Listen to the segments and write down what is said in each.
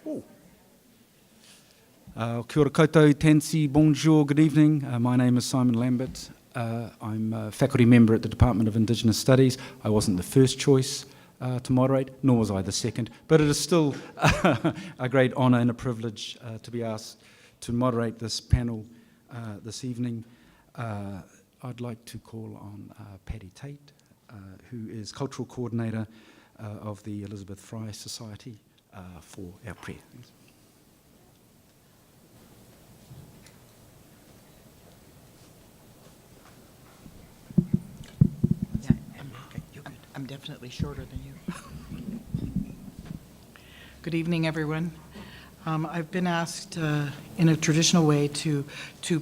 Kia ora koutou, tensi, bonjour, good evening. My name is Simon Lambert. I'm a faculty member at the Department of Indigenous Studies. I wasn't the first choice to moderate, nor was I the second, but it is still a great honour and a privilege to be asked to moderate this panel this evening. I'd like to call on Patty Tate, who is Cultural Coordinator of the Elizabeth Fry Society, for our prayer. Thanks. I'm definitely shorter than you. Good evening, everyone. I've been asked in a traditional way to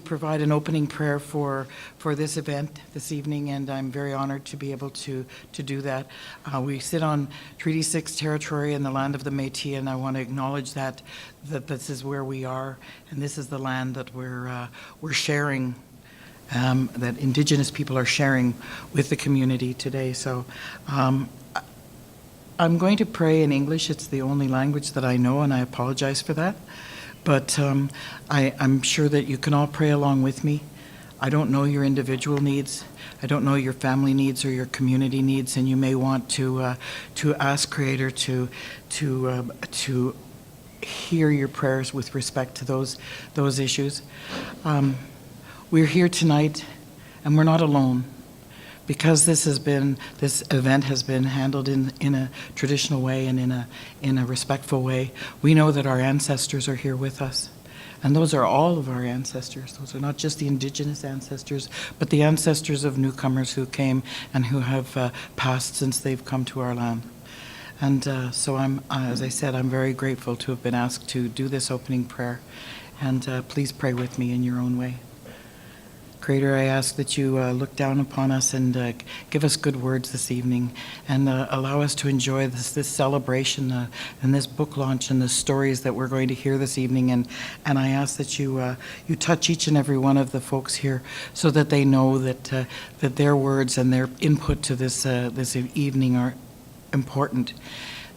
provide an opening prayer for this event this evening, and I'm very honored to be able to do that. We sit on Treaty 6 territory in the land of the Métis, and I want to acknowledge that this is where we are, and this is the land that we're sharing. That Indigenous people are sharing with the community today. So I'm going to pray in English. It's the only language that I know, and I apologize for that. But I'm sure that you can all pray along with me. I don't know your individual needs. I don't know your family needs or your community needs, and you may want to ask Creator to hear your prayers with respect to those issues. We're here tonight, and we're not alone, because this event has been handled in a traditional way and in a respectful way. We know that our ancestors are here with us, and those are all of our ancestors. Those are not just the Indigenous ancestors, but the ancestors of newcomers who came and who have passed since they've come to our land. And so as I said, I'm very grateful to have been asked to do this opening prayer, and please pray with me in your own way. Creator, I ask that you look down upon us and give us good words this evening, and allow us to enjoy this celebration and this book launch and the stories that we're going to hear this evening. And I ask that you touch each and every one of the folks here, so that they know that their words and their input to this evening are important.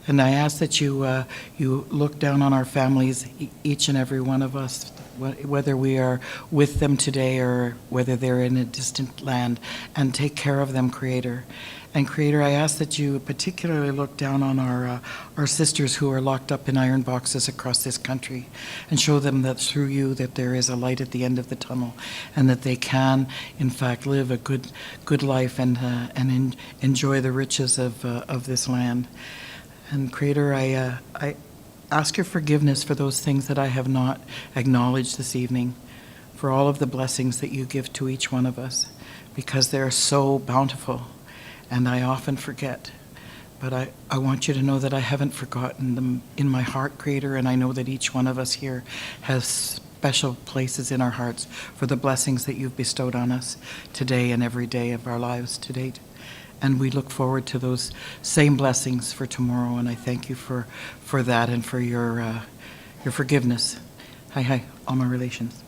And I ask that you look down on our families, each and every one of us, whether we are with them today or whether they're in a distant land, and take care of them, Creator. And Creator, I ask that you particularly look down on our sisters who are locked up in iron boxes across this country, and show them that through you that there is a light at the end of the tunnel, and that they can, in fact, live a good life and enjoy the riches of this land. And Creator, I ask your forgiveness for those things that I have not acknowledged this evening, for all of the blessings that you give to each one of us, because they are so bountiful, and I often forget. But I want you to know that I haven't forgotten them in my heart, Creator, and I know that each one of us here has special places in our hearts for the blessings that you've bestowed on us today and every day of our lives to date. And we look forward to those same blessings for tomorrow, and I thank you for that and for your forgiveness. Hi, all my relations.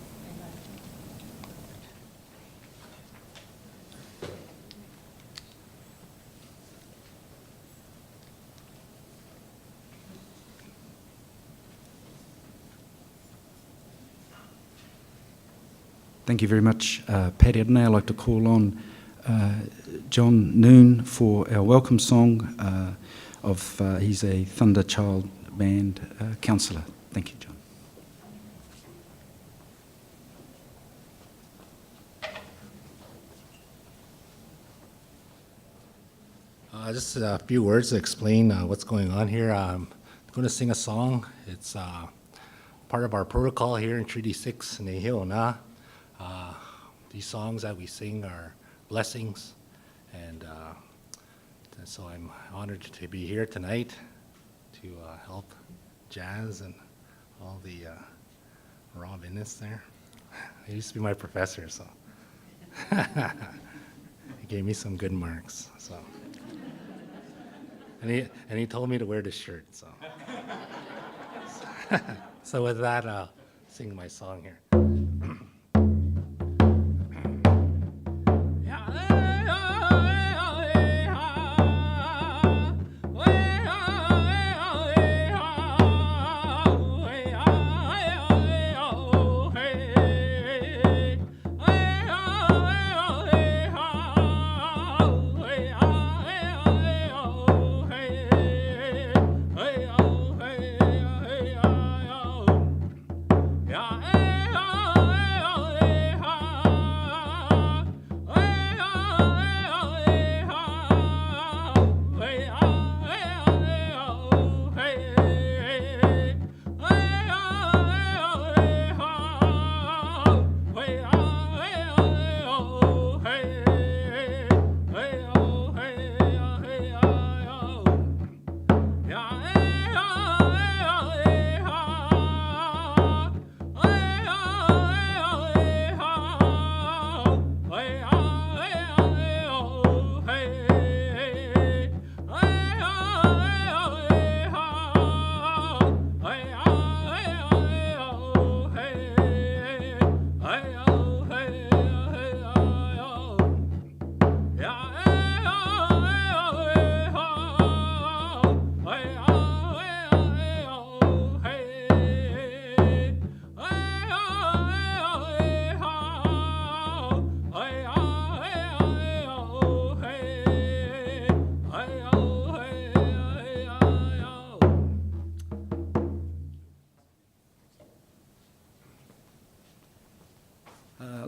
Thank you very much, Patty. I'd now like to call on John Noon for our welcome song. He's a Thunder Child Band counsellor. Thank you, John. Just a few words to explain what's going on here. I'm going to sing a song. It's part of our protocol here in Treaty 6 Nehiona. These songs that we sing are blessings, and so I'm honored to be here tonight to help Jazz and all the Rob Innes there. He used to be my professor, so he gave me some good marks. So, and he told me to wear this shirt. So, so with that, I'll sing my song here.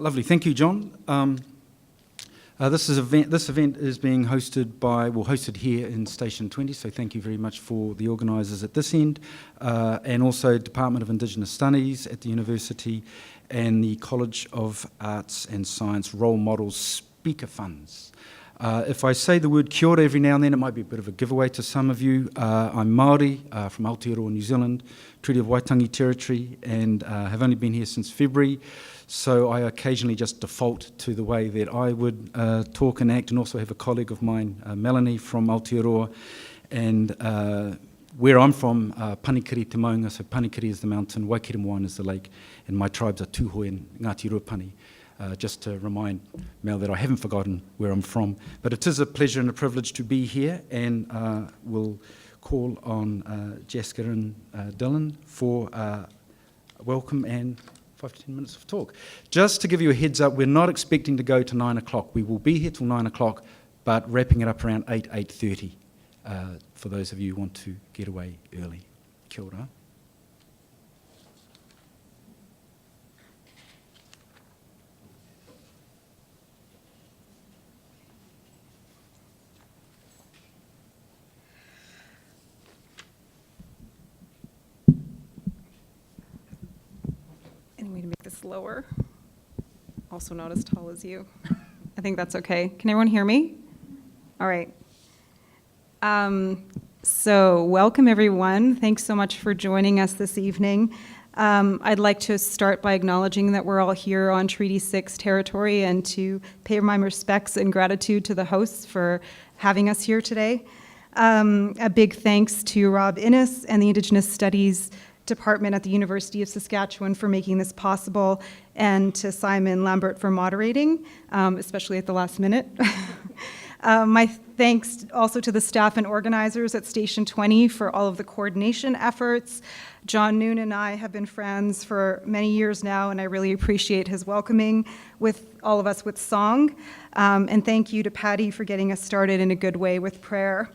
Lovely. Thank you, John. This event is being hosted here in Station 20, so thank you very much for the organisers at this end, and also Department of Indigenous Studies at the University and the College of Arts and Science Role Models Speaker Funds. If I say the word kia ora every now and then, it might be a bit of a giveaway to some of you. I'm Māori from Aotearoa, New Zealand, Treaty of Waitangi Territory, and have only been here since February. So I occasionally just default to the way that I would talk and act, and also have a colleague of mine, Melanie from Aotearoa, and where I'm from, Panikiri te Maunga, so Panikiri is the mountain, Waikirimoana is the lake, and my tribes are Tūhoe and Ngāti Ruapani, just to remind Mel that I haven't forgotten where I'm from. But it is a pleasure and a privilege to be here, and we'll call on Jessica and Dylan for welcome and 5 to 10 minutes of talk. Just to give you a heads up, we're not expecting to go to 9 o'clock. We will be here till 9 o'clock, but wrapping it up around 8:30, for those of you who want to get away early. Kia ora. Lower, also not as tall as you. I think that's okay. Can everyone hear me? All right. So welcome everyone. Thanks so much for joining us this evening. I'd like to start by acknowledging that we're all here on Treaty 6 territory and to pay my respects and gratitude to the hosts for having us here today. A big thanks to Rob Innes and the Indigenous Studies Department at the University of Saskatchewan for making this possible, and to Simon Lambert for moderating, especially at the last minute. My thanks also to the staff and organizers at Station 20 for all of the coordination efforts. John Noon and I have been friends for many years now, and I really appreciate his welcoming with all of us with song. And thank you to Patty for getting us started in a good way with prayer.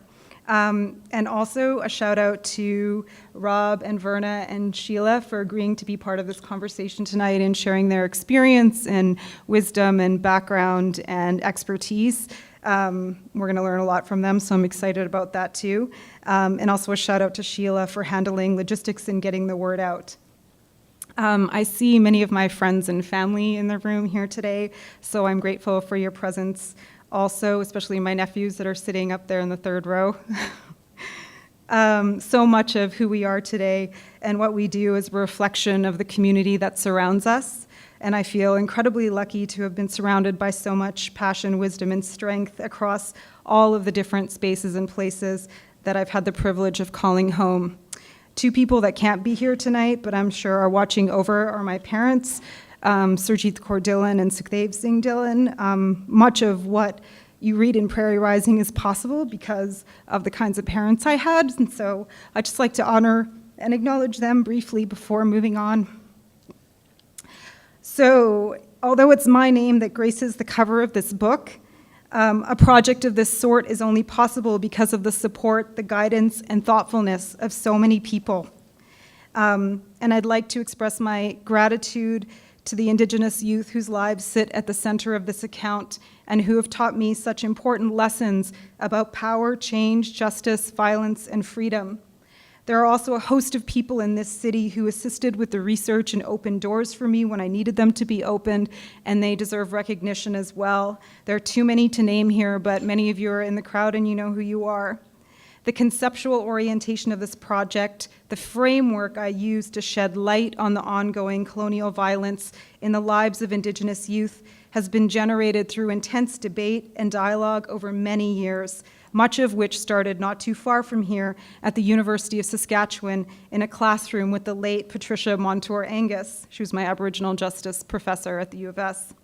And also a shout out to Rob and Verna and Sheila for agreeing to be part of this conversation tonight and sharing their experience and wisdom and background and expertise. We're going to learn a lot from them, so I'm excited about that too. And also a shout out to Sheila for handling logistics and getting the word out. I see many of my friends and family in the room here today, so I'm grateful for your presence. Also, especially my nephews that are sitting up there in the third row. So much of who we are today and what we do is a reflection of the community that surrounds us. And I feel incredibly lucky to have been surrounded by so much passion, wisdom, and strength across all of the different spaces and places that I've had the privilege of calling home. Two people that can't be here tonight, but I'm sure are watching over, are my parents, Surjit Kaur Dhillon and Sukhdev Singh Dhillon. Much of what you read in Prairie Rising is possible because of the kinds of parents I had, and so I'd just like to honor and acknowledge them briefly before moving on. So, although it's my name that graces the cover of this book, a project of this sort is only possible because of the support, the guidance, and thoughtfulness of so many people. And I'd like to express my gratitude to the Indigenous youth whose lives sit at the center of this account and who have taught me such important lessons about power, change, justice, violence, and freedom. There are also a host of people in this city who assisted with the research and opened doors for me when I needed them to be opened, and they deserve recognition as well. There are too many to name here, but many of you are in the crowd and you know who you are. The conceptual orientation of this project, the framework I used to shed light on the ongoing colonial violence in the lives of Indigenous youth, has been generated through intense debate and dialogue over many years, much of which started not too far from here at the University of Saskatchewan in a classroom with the late Patricia Montour Angus. She was my Aboriginal Justice professor at the U of S.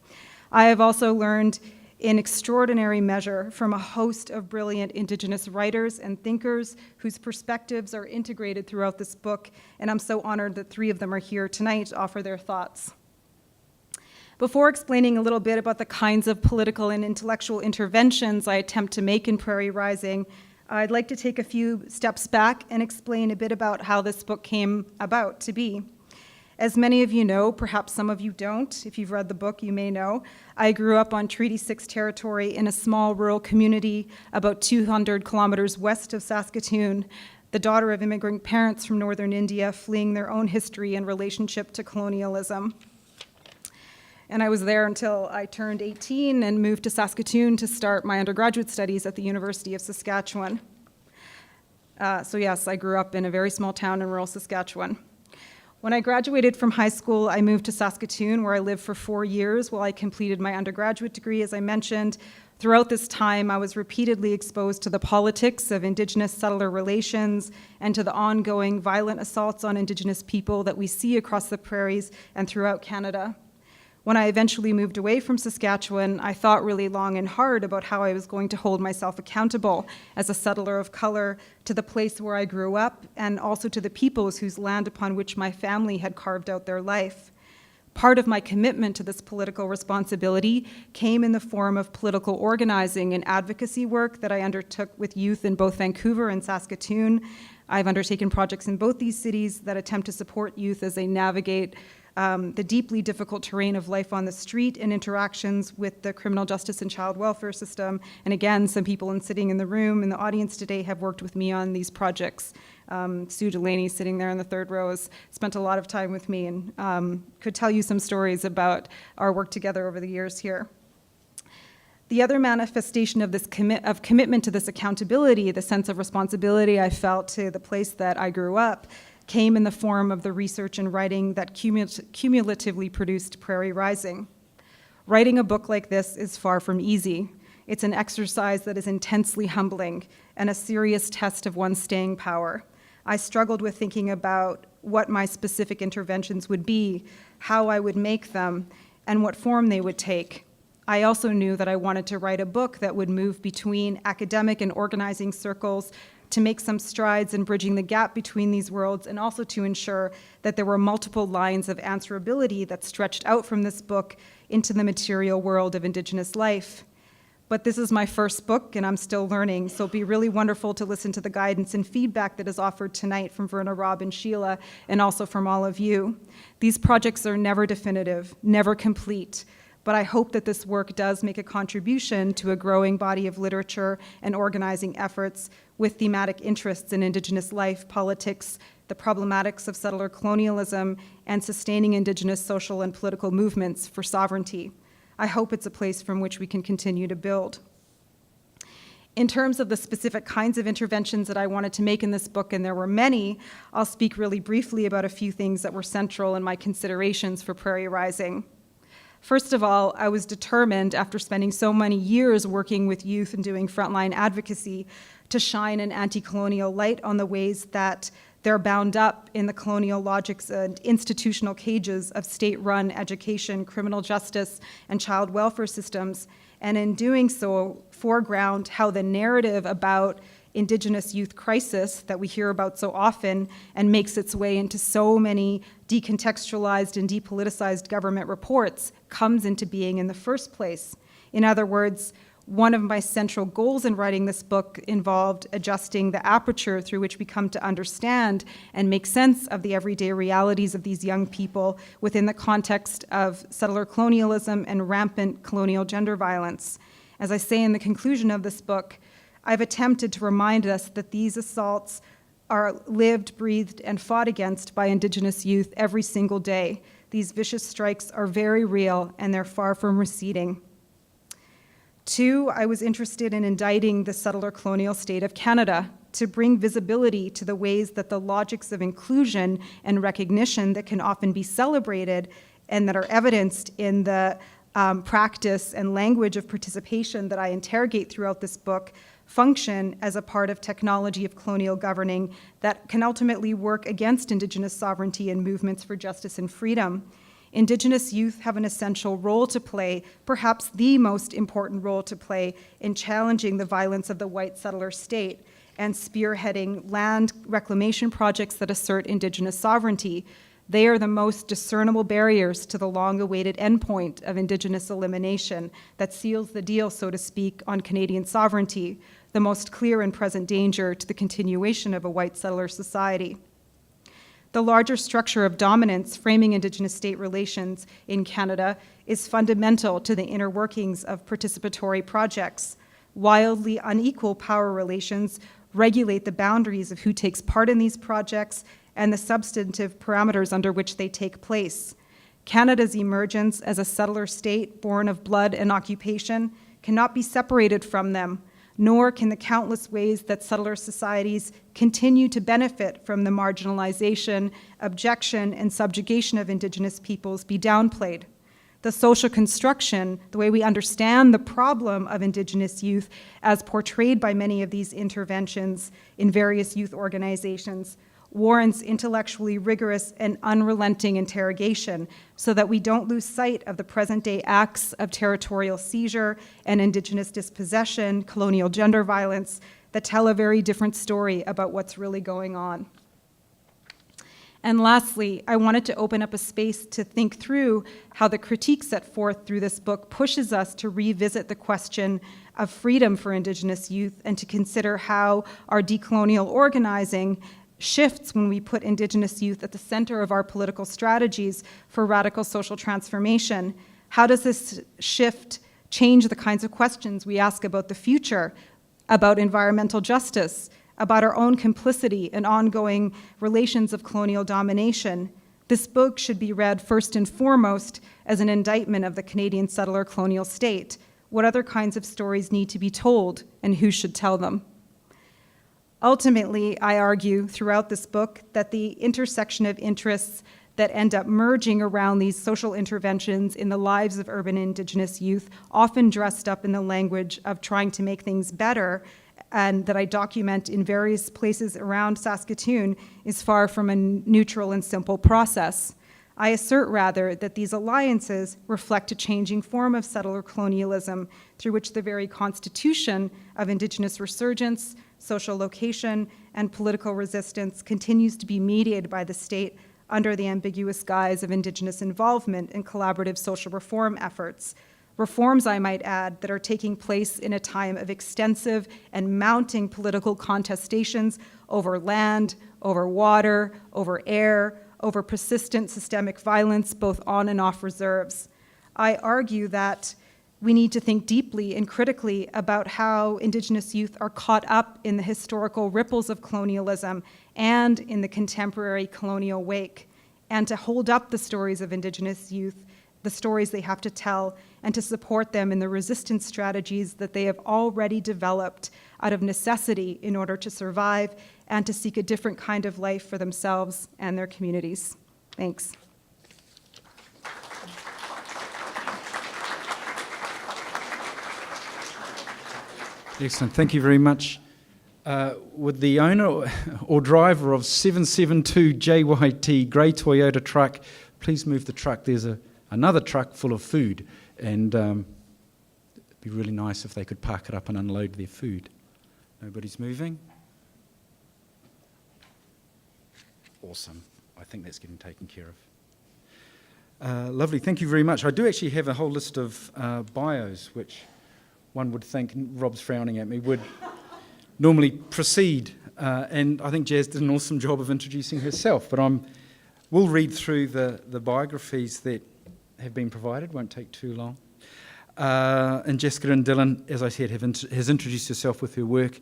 I have also learned in extraordinary measure from a host of brilliant Indigenous writers and thinkers whose perspectives are integrated throughout this book, and I'm so honored that 3 of them are here tonight to offer their thoughts. Before explaining a little bit about the kinds of political and intellectual interventions I attempt to make in Prairie Rising, I'd like to take a few steps back and explain a bit about how this book came about to be. As many of you know, perhaps some of you don't. If you've read the book, you may know. I grew up on Treaty 6 territory in a small rural community about 200 kilometers west of Saskatoon, the daughter of immigrant parents from northern India fleeing their own history and relationship to colonialism. And I was there until I turned 18 and moved to Saskatoon to start my undergraduate studies at the University of Saskatchewan. So yes, I grew up in a very small town in rural Saskatchewan. When I graduated from high school, I moved to Saskatoon, where I lived for 4 years while I completed my undergraduate degree, as I mentioned. Throughout this time, I was repeatedly exposed to the politics of Indigenous settler relations and to the ongoing violent assaults on Indigenous people that we see across the prairies and throughout Canada. When I eventually moved away from Saskatchewan, I thought really long and hard about how I was going to hold myself accountable as a settler of color to the place where I grew up and also to the peoples whose land upon which my family had carved out their life. Part of my commitment to this political responsibility came in the form of political organizing and advocacy work that I undertook with youth in both Vancouver and Saskatoon. I've undertaken projects in both these cities that attempt to support youth as they navigate the deeply difficult terrain of life on the street and interactions with the criminal justice and child welfare system. And again, some people sitting in the room in the audience today have worked with me on these projects. Sue Delaney, sitting there in the third row, has spent a lot of time with me and could tell you some stories about our work together over the years here. The other manifestation of this commitment to this accountability, the sense of responsibility I felt to the place that I grew up, came in the form of the research and writing that cumulatively produced Prairie Rising. Writing a book like this is far from easy. It's an exercise that is intensely humbling and a serious test of one's staying power. I struggled with thinking about what my specific interventions would be, how I would make them, and what form they would take. I also knew that I wanted to write a book that would move between academic and organizing circles to make some strides in bridging the gap between these worlds, and also to ensure that there were multiple lines of answerability that stretched out from this book into the material world of Indigenous life. But this is my first book, and I'm still learning, so it'll be really wonderful to listen to the guidance and feedback that is offered tonight from Verna, Rob, and Sheila, and also from all of you. These projects are never definitive, never complete, but I hope that this work does make a contribution to a growing body of literature and organizing efforts with thematic interests in Indigenous life, politics, the problematics of settler colonialism, and sustaining Indigenous social and political movements for sovereignty. I hope it's a place from which we can continue to build. In terms of the specific kinds of interventions that I wanted to make in this book, and there were many, I'll speak really briefly about a few things that were central in my considerations for Prairie Rising. First of all, I was determined, after spending so many years working with youth and doing frontline advocacy, to shine an anti-colonial light on the ways that they're bound up in the colonial logics and institutional cages of state-run education, criminal justice, and child welfare systems, and in doing so, foreground how the narrative about Indigenous youth crisis that we hear about so often and makes its way into so many decontextualized and depoliticized government reports comes into being in the first place. In other words, one of my central goals in writing this book involved adjusting the aperture through which we come to understand and make sense of the everyday realities of these young people within the context of settler colonialism and rampant colonial gender violence. As I say in the conclusion of this book, I've attempted to remind us that these assaults are lived, breathed, and fought against by Indigenous youth every single day. These vicious strikes are very real, and they're far from receding. Two, I was interested in indicting the settler colonial state of Canada to bring visibility to the ways that the logics of inclusion and recognition that can often be celebrated and that are evidenced in the practice and language of participation that I interrogate throughout this book function as a part of technology of colonial governing that can ultimately work against Indigenous sovereignty and movements for justice and freedom. Indigenous youth have an essential role to play, perhaps the most important role to play, in challenging the violence of the white settler state and spearheading land reclamation projects that assert Indigenous sovereignty. They are the most discernible barriers to the long-awaited endpoint of Indigenous elimination that seals the deal, so to speak, on Canadian sovereignty, the most clear and present danger to the continuation of a white settler society. The larger structure of dominance framing Indigenous state relations in Canada is fundamental to the inner workings of participatory projects. Wildly unequal power relations regulate the boundaries of who takes part in these projects and the substantive parameters under which they take place. Canada's emergence as a settler state born of blood and occupation cannot be separated from them, nor can the countless ways that settler societies continue to benefit from the marginalization, abjection, and subjugation of Indigenous peoples be downplayed. The social construction, the way we understand the problem of Indigenous youth as portrayed by many of these interventions in various youth organizations, warrants intellectually rigorous and unrelenting interrogation so that we don't lose sight of the present-day acts of territorial seizure and Indigenous dispossession, colonial gender violence, that tell a very different story about what's really going on. And lastly, I wanted to open up a space to think through how the critique set forth through this book pushes us to revisit the question of freedom for Indigenous youth and to consider how our decolonial organizing shifts when we put Indigenous youth at the center of our political strategies for radical social transformation. How does this shift change the kinds of questions we ask about the future, about environmental justice, about our own complicity and ongoing relations of colonial domination? This book should be read first and foremost as an indictment of the Canadian settler colonial state. What other kinds of stories need to be told, and who should tell them? Ultimately, I argue throughout this book that the intersection of interests that end up merging around these social interventions in the lives of urban Indigenous youth, often dressed up in the language of trying to make things better, and that I document in various places around Saskatoon, is far from a neutral and simple process. I assert rather that these alliances reflect a changing form of settler colonialism through which the very constitution of Indigenous resurgence, social location, and political resistance continues to be mediated by the state under the ambiguous guise of Indigenous involvement in collaborative social reform efforts. Reforms, I might add, that are taking place in a time of extensive and mounting political contestations over land, over water, over air, over persistent systemic violence, both on and off reserves. I argue that we need to think deeply and critically about how Indigenous youth are caught up in the historical ripples of colonialism and in the contemporary colonial wake, and to hold up the stories of Indigenous youth, the stories they have to tell, and to support them in the resistance strategies that they have already developed out of necessity in order to survive and to seek a different kind of life for themselves and their communities. Thanks. Excellent. Thank you very much. Would the owner or driver of 772 JYT grey Toyota truck please move the truck? There's another truck full of food, and it'd be really nice if they could park it up and unload their food. Nobody's moving? Awesome. I think that's getting taken care of. Lovely. Thank you very much. I do actually have a whole list of bios, which one would think, Rob's frowning at me, would normally precede. And I think Jazz did an awesome job of introducing herself, but we'll read through the biographies that have been provided, won't take too long. And Jessica and Dylan, as I said, has introduced herself with her work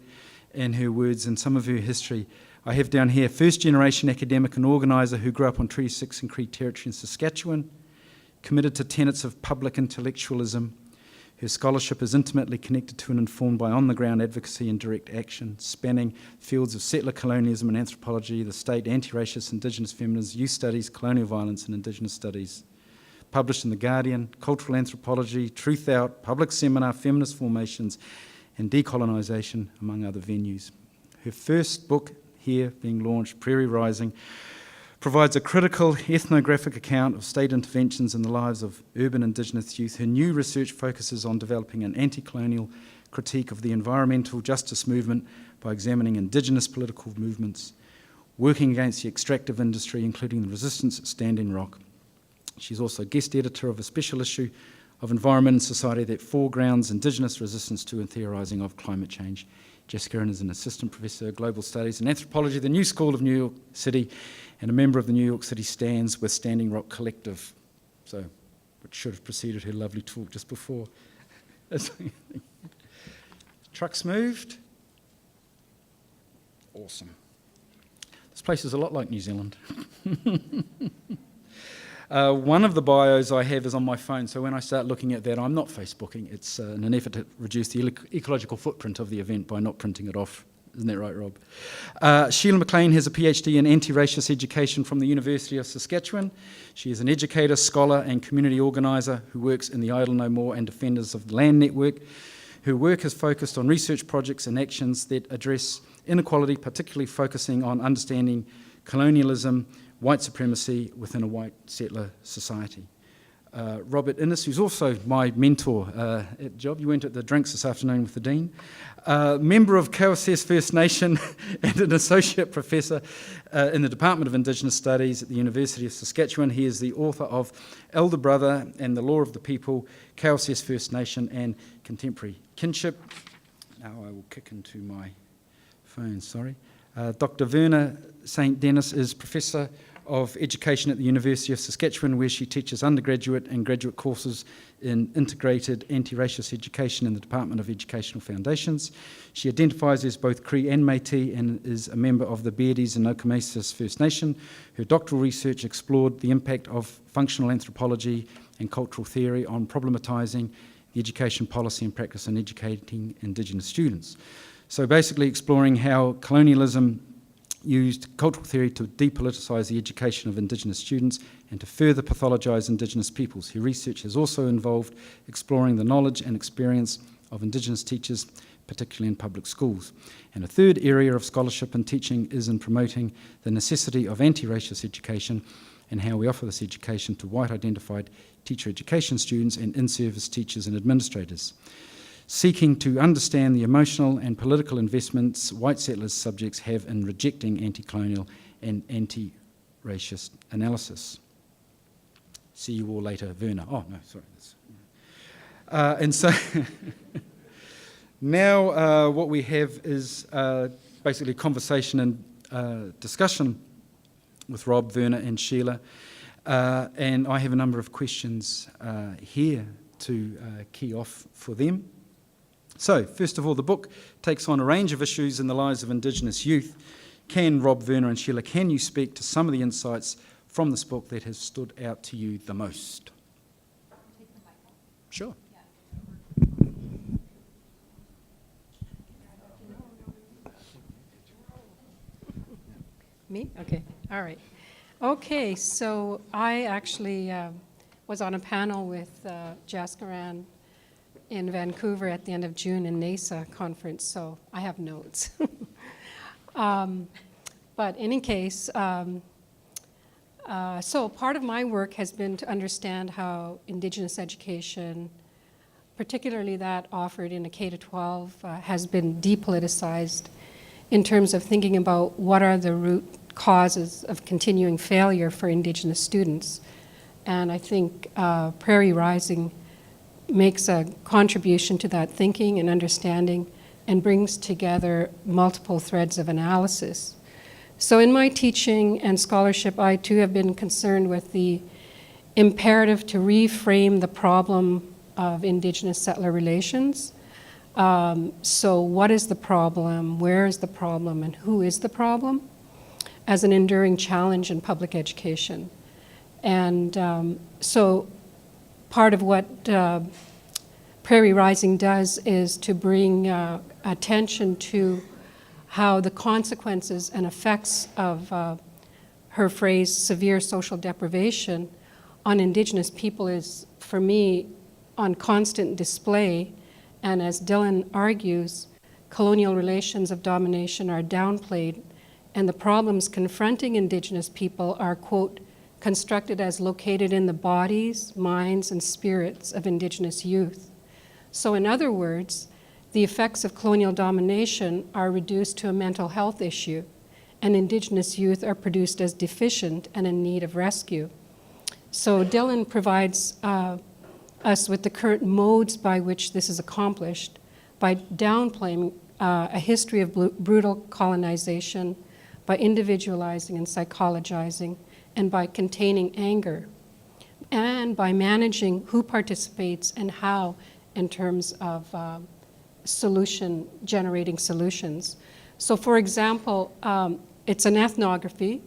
and her words and some of her history. I have down here, first-generation academic and organiser who grew up on Treaty 6 and Cree territory in Saskatchewan, committed to tenets of public intellectualism. Her scholarship is intimately connected to and informed by on-the-ground advocacy and direct action, spanning fields of settler colonialism and anthropology, the state, anti-racist, Indigenous feminism, youth studies, colonial violence and Indigenous studies. Published in The Guardian, Cultural Anthropology, Truth Out, Public Seminar, Feminist Formations and Decolonisation, among other venues. Her first book, here being launched, Prairie Rising, provides a critical ethnographic account of state interventions in the lives of urban Indigenous youth. Her new research focuses on developing an anti-colonial critique of the environmental justice movement by examining Indigenous political movements, working against the extractive industry, including the resistance at Standing Rock. She's also guest editor of a special issue of Environment and Society that foregrounds Indigenous resistance to and theorising of climate change. Jessica is an assistant professor of global studies and anthropology at the New School of New York City and a member of the New York City Stands with Standing Rock Collective. So, which should have preceded her lovely talk just before. Trucks moved. Awesome. This place is a lot like New Zealand. One of the bios I have is on my phone, so when I start looking at that, I'm not Facebooking. It's in an effort to reduce the ecological footprint of the event by not printing it off. Isn't that right, Rob? Sheila Mclean has a PhD in anti-racist education from the University of Saskatchewan. She is an educator, scholar, and community organiser who works in the Idle No More and Defenders of the Land Network. Her work has focused on research projects and actions that address inequality, particularly focusing on understanding colonialism, white supremacy within a white settler society. Robert Innes, who's also my mentor at Job, you went at the drinks this afternoon with the Dean, member of Kauases First Nation and an associate professor in the Department of Indigenous Studies at the University of Saskatchewan. He is the author of Elder Brother and the Law of the People, Kauases First Nation and Contemporary Kinship. Now I will kick into my phone, sorry. Dr. Werner St. Dennis is Professor of Education at the University of Saskatchewan, where she teaches undergraduate and graduate courses in integrated anti-racist education in the Department of Educational Foundations. She identifies as both Cree and Métis and is a member of the Beardies and Okamesis First Nation. Her doctoral research explored the impact of functional anthropology and cultural theory on problematising the education policy and practice in educating Indigenous students. So basically exploring how colonialism used cultural theory to depoliticise the education of Indigenous students and to further pathologise Indigenous peoples. Her research has also involved exploring the knowledge and experience of Indigenous teachers, particularly in public schools. And a third area of scholarship and teaching is in promoting the necessity of anti-racist education and how we offer this education to white-identified teacher education students and in-service teachers and administrators, seeking to understand the emotional and political investments white settlers subjects have in rejecting anti-colonial and anti-racist analysis. See you all later, Werner. Oh, no, sorry. And so now what we have is basically a conversation and discussion with Rob, Werner and Sheila. And I have a number of questions here to key off for them. So, first of all, the book takes on a range of issues in the lives of Indigenous youth. Can Rob, Werner and Sheila, can you speak to some of the insights from this book that has stood out to you the most? Sure. Me? Okay, all right. Okay, so I actually was on a panel with Jaskaran in Vancouver at the end of June in NASA conference, so I have notes. But in any case, so part of my work has been to understand how Indigenous education, particularly that offered in a K-12, has been depoliticized in terms of thinking about what are the root causes of continuing failure for Indigenous students. And I think Prairie Rising makes a contribution to that thinking and understanding and brings together multiple threads of analysis. So in my teaching and scholarship, I too have been concerned with the imperative to reframe the problem of Indigenous settler relations. So what is the problem, where is the problem, and who is the problem as an enduring challenge in public education. And so part of what Prairie Rising does is to bring attention to how the consequences and effects of her phrase, severe social deprivation, on Indigenous people is, for me, on constant display. And as Dylan argues, colonial relations of domination are downplayed, and the problems confronting Indigenous people are, quote, constructed as located in the bodies, minds, and spirits of Indigenous youth. So in other words, the effects of colonial domination are reduced to a mental health issue, and Indigenous youth are produced as deficient and in need of rescue. So Dylan provides us with the current modes by which this is accomplished by downplaying a history of brutal colonization by individualizing and psychologizing and by containing anger and by managing who participates and how in terms of generating solutions. So for example, it's an ethnography,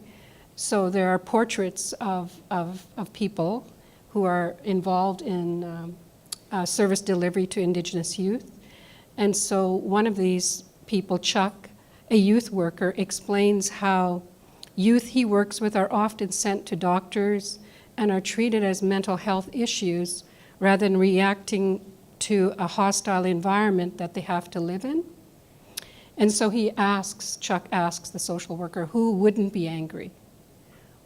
so there are portraits of people who are involved in service delivery to Indigenous youth. And so one of these people, Chuck, a youth worker, explains how youth he works with are often sent to doctors and are treated as mental health issues rather than reacting to a hostile environment that they have to live in. And so Chuck asks the social worker, who wouldn't be angry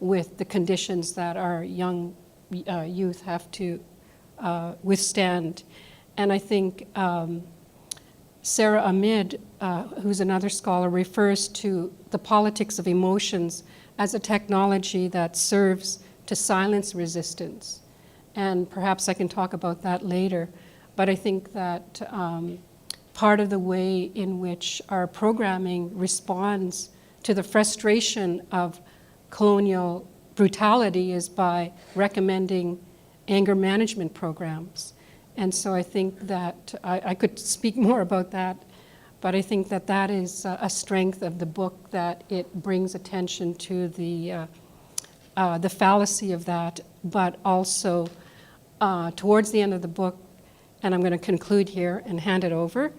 with the conditions that our young youth have to withstand? And I think Sarah Ahmed, who's another scholar, refers to the politics of emotions as a technology that serves to silence resistance. And perhaps I can talk about that later. But I think that part of the way in which our programming responds to the frustration of colonial brutality is by recommending anger management programs. And so I think that I could speak more about that, but I think that that is a strength of the book, that it brings attention to the fallacy of that, but also towards the end of the book, and I'm going to conclude here and hand it over,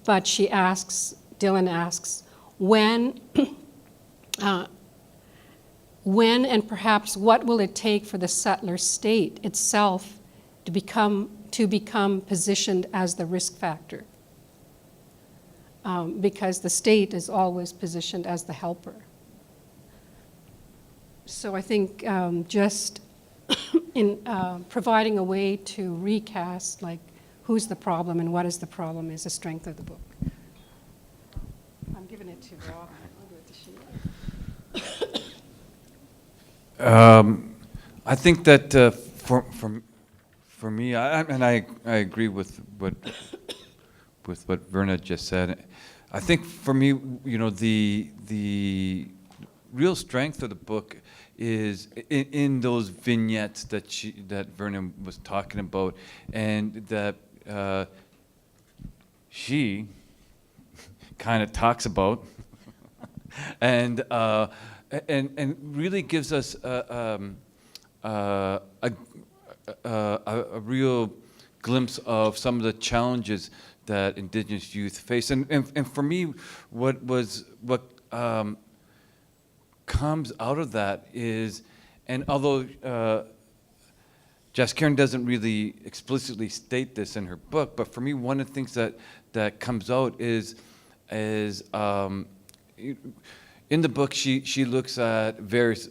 but Dylan asks, when and perhaps what will it take for the settler state itself to become positioned as the risk factor? Because the state is always positioned as the helper. So I think just in providing a way to recast, like, who's the problem and what is the problem is a strength of the book. I'm giving it to Rob. I'll give it to Sheila. I think that for me, I agree with what Verna just said. I think for me, the real strength of the book is in those vignettes that Verna was talking about, and that she kind of talks about, and really gives us a real glimpse of some of the challenges that Indigenous youth face. And for me, what comes out of that is, and although Jess Karen doesn't really explicitly state this in her book, but for me, one of the things that comes out is in the book she looks at various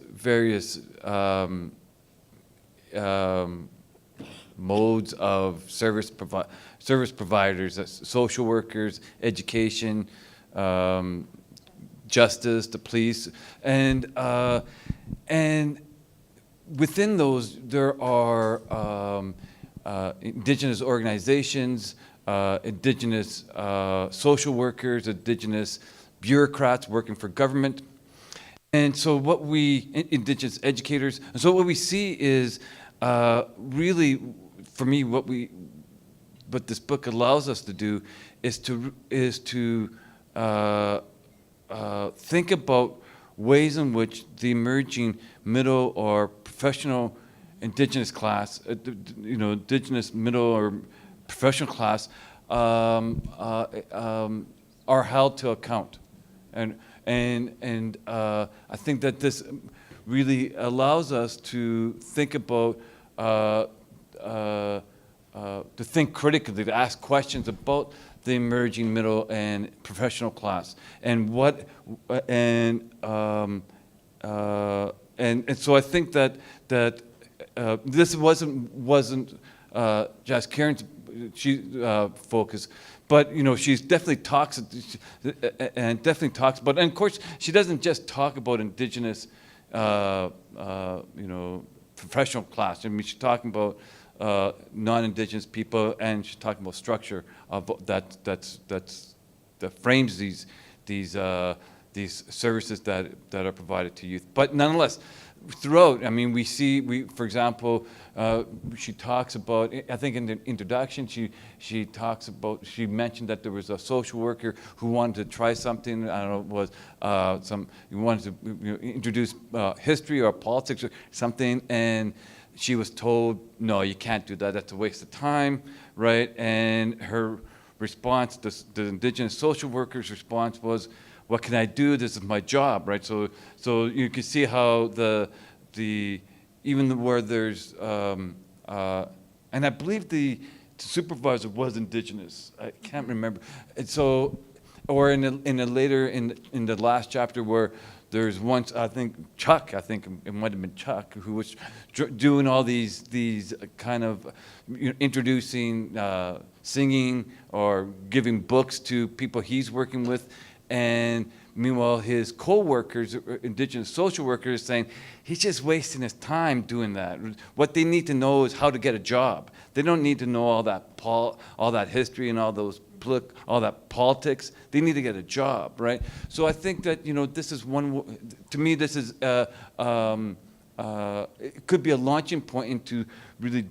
modes of service providers, social workers, education, justice, the police, and within those there are Indigenous organizations, Indigenous social workers, Indigenous bureaucrats working for government. And so Indigenous educators, and so what we see is really, for me, what this book allows us to do is to think about ways in which the emerging middle or professional Indigenous class, Indigenous middle or professional class are held to account. And I think that this really allows us to think about, to think critically, to ask questions about the emerging middle and professional class, and so I think that this wasn't Jazz Karen's focus, but she's definitely talks about, and of course she doesn't just talk about Indigenous professional class. I mean, she's talking about non-Indigenous people, and she's talking about structure of that's frames these services that are provided to youth. But nonetheless, throughout, I mean, for example, she talks about, I think in the introduction, she mentioned that there was a social worker who wanted to try something, I don't know, he wanted to introduce history or politics or something, and she was told, no, you can't do that, that's a waste of time, right? And her response, the Indigenous social worker's response was, what can I do? This is my job, right? So you can see how where there's and I believe the supervisor was Indigenous. I can't remember. And so, or in the last chapter where there's once, I think it might have been Chuck, who was doing all these kind of introducing singing or giving books to people he's working with. And meanwhile, his co-workers, Indigenous social workers, saying, he's just wasting his time doing that. What they need to know is how to get a job. They don't need to know all that history and all that politics. They need to get a job, right? So I think that, this is to me, this is, it could be a launching point into really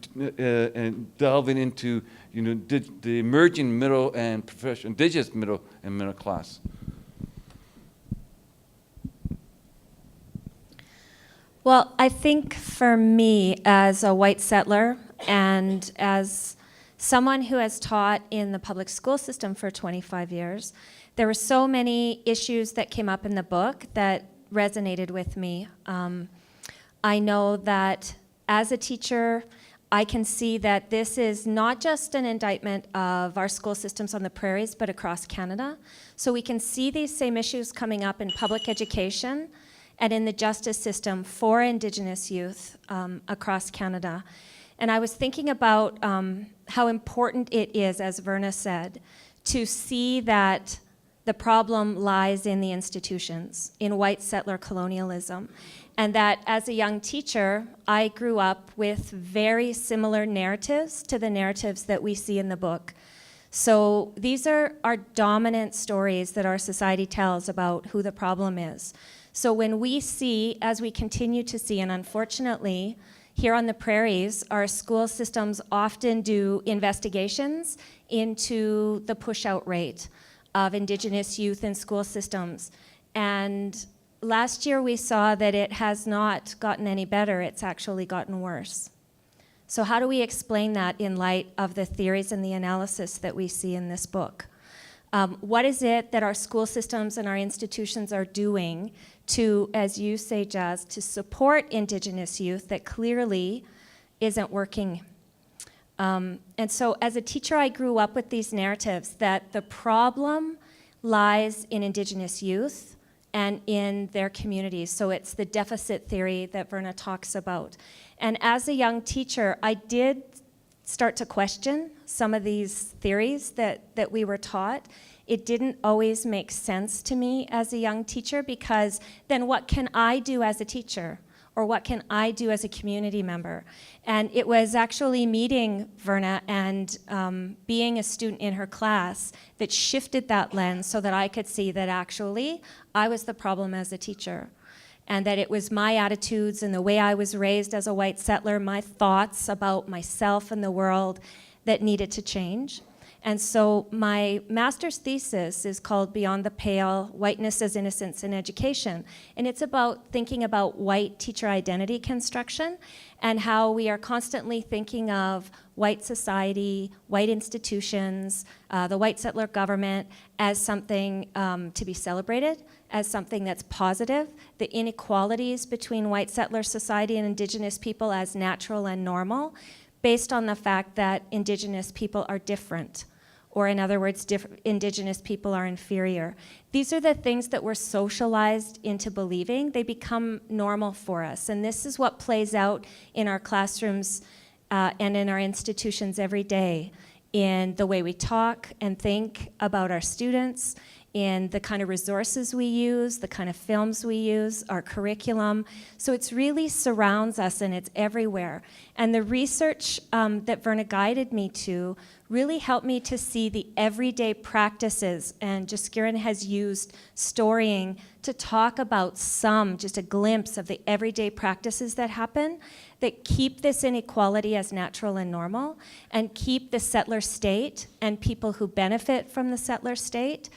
delving into, the emerging middle and professional, Indigenous middle and middle class. Well, I think for me, as a white settler and as someone who has taught in the public school system for 25 years, there were so many issues that came up in the book that resonated with me. I know that as a teacher, I can see that this is not just an indictment of our school systems on the prairies, but across Canada. So we can see these same issues coming up in public education and in the justice system for Indigenous youth across Canada. And I was thinking about how important it is, as Verna said, to see that the problem lies in the institutions, in white settler colonialism. And that as a young teacher, I grew up with very similar narratives to the narratives that we see in the book. So these are our dominant stories that our society tells about who the problem is. So when we see, as we continue to see, and unfortunately, here on the prairies, our school systems often do investigations into the push-out rate of Indigenous youth in school systems. And last year we saw that it has not gotten any better, it's actually gotten worse. So how do we explain that in light of the theories and the analysis that we see in this book? What is it that our school systems and our institutions are doing to, as you say, Jazz, to support Indigenous youth that clearly isn't working? And so as a teacher, I grew up with these narratives that the problem lies in Indigenous youth and in their communities. So it's the deficit theory that Verna talks about. And as a young teacher, I did start to question some of these theories that we were taught. It didn't always make sense to me as a young teacher, because then what can I do as a teacher? Or what can I do as a community member? And it was actually meeting Verna and being a student in her class that shifted that lens so that I could see that actually I was the problem as a teacher. And that it was my attitudes and the way I was raised as a white settler, my thoughts about myself and the world that needed to change. And so my master's thesis is called Beyond the Pale, Whiteness as Innocence in Education. And it's about thinking about white teacher identity construction and how we are constantly thinking of white society, white institutions, the white settler government as something to be celebrated, as something that's positive, the inequalities between white settler society and Indigenous people as natural and normal, based on the fact that Indigenous people are different, or in other words, Indigenous people are inferior. These are the things that we're socialized into believing. They become normal for us, and this is what plays out in our classrooms and in our institutions every day, in the way we talk and think about our students, in the kind of resources we use, the kind of films we use, our curriculum. So it's really surrounds us and it's everywhere. And the research that Verna guided me to really helped me to see the everyday practices. And Jaskiran has used storying to talk about just a glimpse of the everyday practices that happen that keep this inequality as natural and normal and keep the settler state and people who benefit from the settler state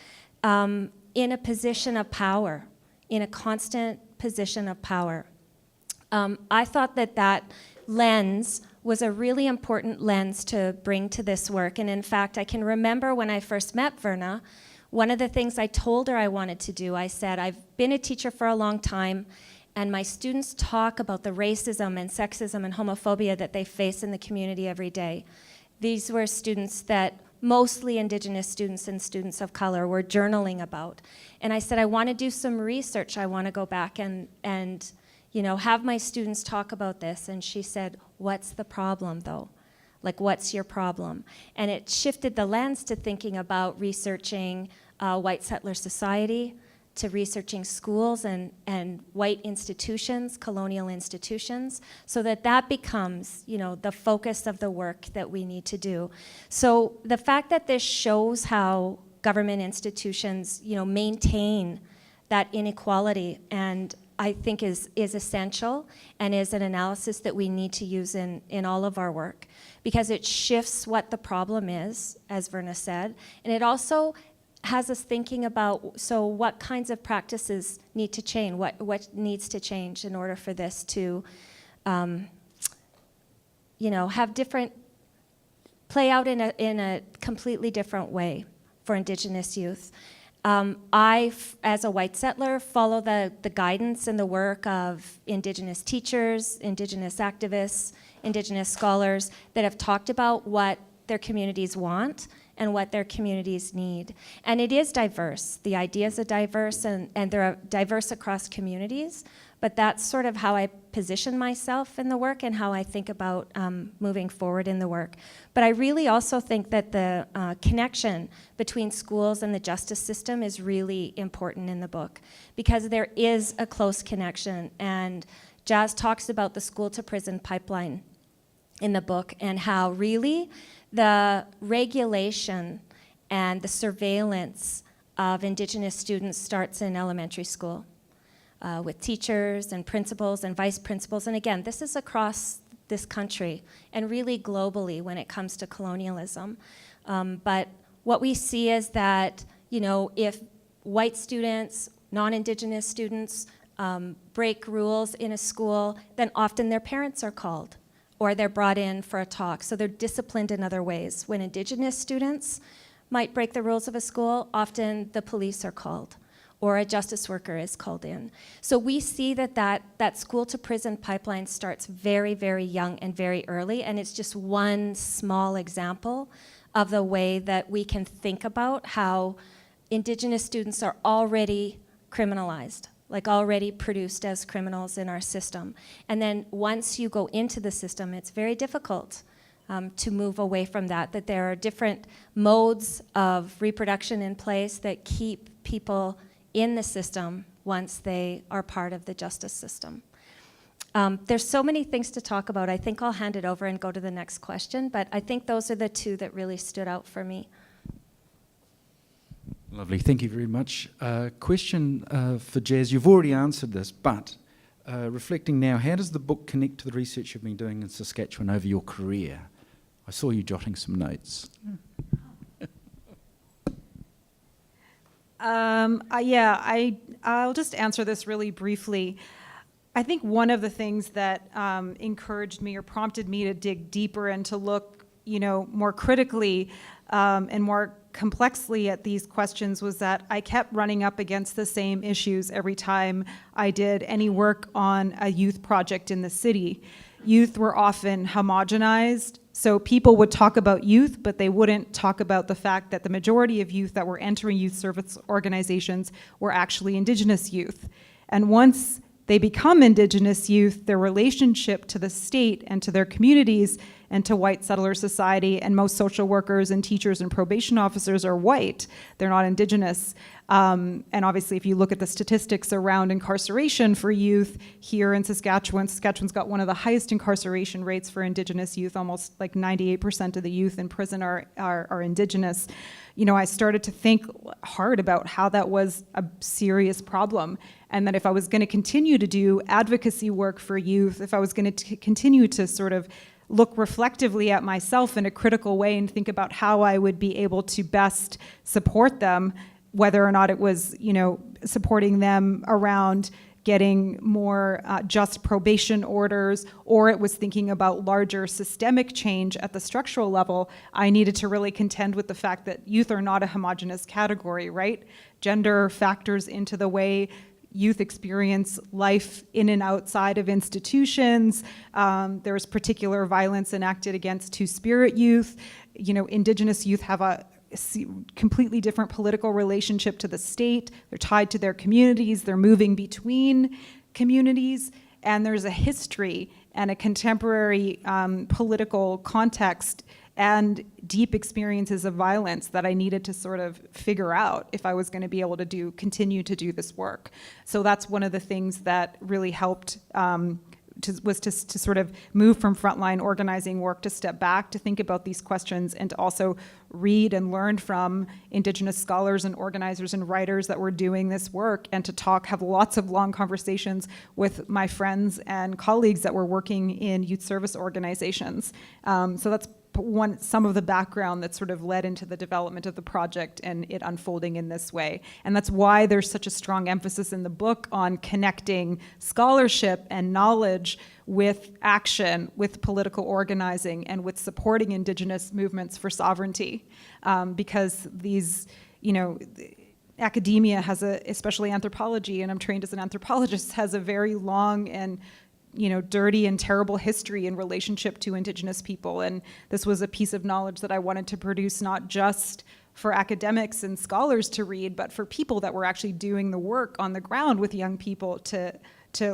in a position of power, in a constant position of power. I thought that lens was a really important lens to bring to this work. And in fact, I can remember when I first met Verna, one of the things I told her I wanted to do, I said, I've been a teacher for a long time, and my students talk about the racism and sexism and homophobia that they face in the community every day. These were students that mostly Indigenous students and students of color were journaling about. And I said, I want to do some research. I want to go back and have my students talk about this. And she said, what's the problem though? Like, what's your problem? And it shifted the lens to thinking about researching white settler society, to researching schools and white institutions, colonial institutions, so that becomes, the focus of the work that we need to do. So the fact that this shows how government institutions, maintain that inequality, and I think is essential and is an analysis that we need to use in all of our work, because it shifts what the problem is, as Verna said, and it also has us thinking about, so what kinds of practices need to change, what needs to change in order for this to, have play out in a completely different way for Indigenous youth. I, as a white settler, follow the guidance and the work of Indigenous teachers, Indigenous activists, Indigenous scholars that have talked about what their communities want and what their communities need. And it is diverse. The ideas are diverse, and they're diverse across communities, but that's sort of how I position myself in the work and how I think about moving forward in the work. But I really also think that the connection between schools and the justice system is really important in the book, because there is a close connection, and Jazz talks about the school-to-prison pipeline in the book and how really the regulation and the surveillance of Indigenous students starts in elementary school with teachers and principals and vice principals. And again, this is across this country and really globally when it comes to colonialism. But what we see is that, if white students, non-Indigenous students break rules in a school, then often their parents are called, or they're brought in for a talk. So they're disciplined in other ways. When Indigenous students might break the rules of a school, often the police are called, or a justice worker is called in. So we see that school-to-prison pipeline starts very, very young and very early, and it's just one small example of the way that we can think about how Indigenous students are already criminalized, like already produced as criminals in our system. And then once you go into the system, it's very difficult to move away from that there are different modes of reproduction in place that keep people in the system once they are part of the justice system. There's so many things to talk about. I think I'll hand it over and go to the next question, but I think those are the two that really stood out for me. Lovely, thank you very much. Question for Jazz. You've already answered this, but reflecting now, how does the book connect to the research you've been doing in Saskatchewan over your career? I saw you jotting some notes. I'll just answer this really briefly. I think one of the things that encouraged me or prompted me to dig deeper and to look, more critically and more complexly at these questions was that I kept running up against the same issues every time I did any work on a youth project in the city. Youth were often homogenized, so people would talk about youth, but they wouldn't talk about the fact that the majority of youth that were entering youth service organizations were actually Indigenous youth. And once they become Indigenous youth, their relationship to the state and to their communities and to white settler society, and most social workers and teachers and probation officers are white. They're not Indigenous. And obviously, if you look at the statistics around incarceration for youth here in Saskatchewan, Saskatchewan's got one of the highest incarceration rates for Indigenous youth. Almost like 98% of the youth in prison are Indigenous. You know, I started to think hard about how that was a serious problem, and that if I was going to continue to do advocacy work for youth, if I was going to continue to sort of look reflectively at myself in a critical way and think about how I would be able to best support them, whether or not it was, you know, supporting them around getting more just probation orders, or it was thinking about larger systemic change at the structural level, I needed to really contend with the fact that youth are not a homogeneous category, right? Gender factors into the way youth experience life in and outside of institutions. There's particular violence enacted against Two-Spirit youth. You know, Indigenous youth have a completely different political relationship to the state. They're tied to their communities. They're moving between communities. And there's a history and a contemporary political context and deep experiences of violence that I needed to sort of figure out if I was going to be able to continue to do this work. So that's one of the things that really helped to sort of move from frontline organizing work to step back, to think about these questions, and to also read and learn from Indigenous scholars and organizers and writers that were doing this work, and to have lots of long conversations with my friends and colleagues that were working in youth service organizations. So that's some of the background that sort of led into the development of the project and it unfolding in this way. And that's why there's such a strong emphasis in the book on connecting scholarship and knowledge with action, with political organizing, and with supporting Indigenous movements for sovereignty. Because these, you know, academia has especially anthropology, and I'm trained as an anthropologist, has a very long and dirty and terrible history in relationship to Indigenous people. And this was a piece of knowledge that I wanted to produce, not just for academics and scholars to read, but for people that were actually doing the work on the ground with young people to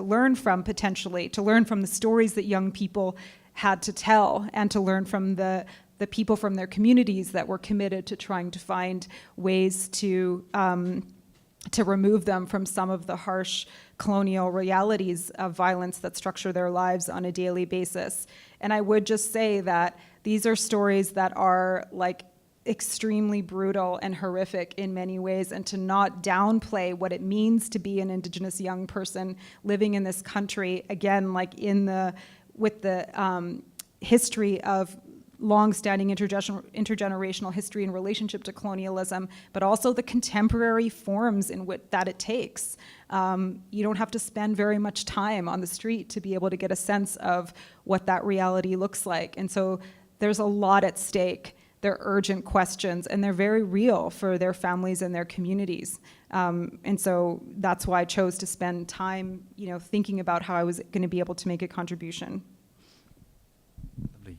learn from, potentially, to learn from the stories that young people had to tell, and to learn from the people from their communities that were committed to trying to find ways to remove them from some of the harsh colonial realities of violence that structure their lives on a daily basis. And I would just say that these are stories that are like extremely brutal and horrific in many ways, and to not downplay what it means to be an Indigenous young person living in this country, again, like with the history of long-standing intergenerational history in relationship to colonialism, but also the contemporary forms in which that it takes. You don't have to spend very much time on the street to be able to get a sense of what that reality looks like. And so there's a lot at stake. They're urgent questions, and they're very real for their families and their communities. And so that's why I chose to spend time, thinking about how I was going to be able to make a contribution. Lovely.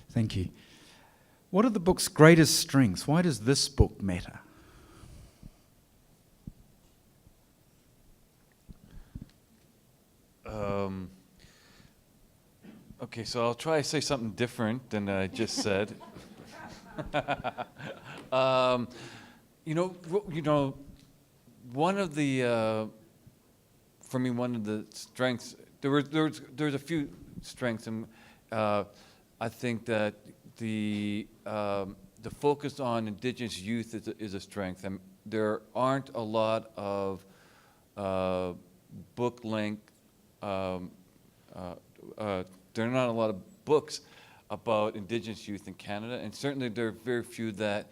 Thank you. What are the book's greatest strengths? Why does this book matter? Okay, so I'll try to say something different than I just said. One of the, for me, one of the strengths, there's a few strengths, and I think that the focus on Indigenous youth is a strength. And there aren't a lot of book length. There are not a lot of books about Indigenous youth in Canada, and certainly there are very few that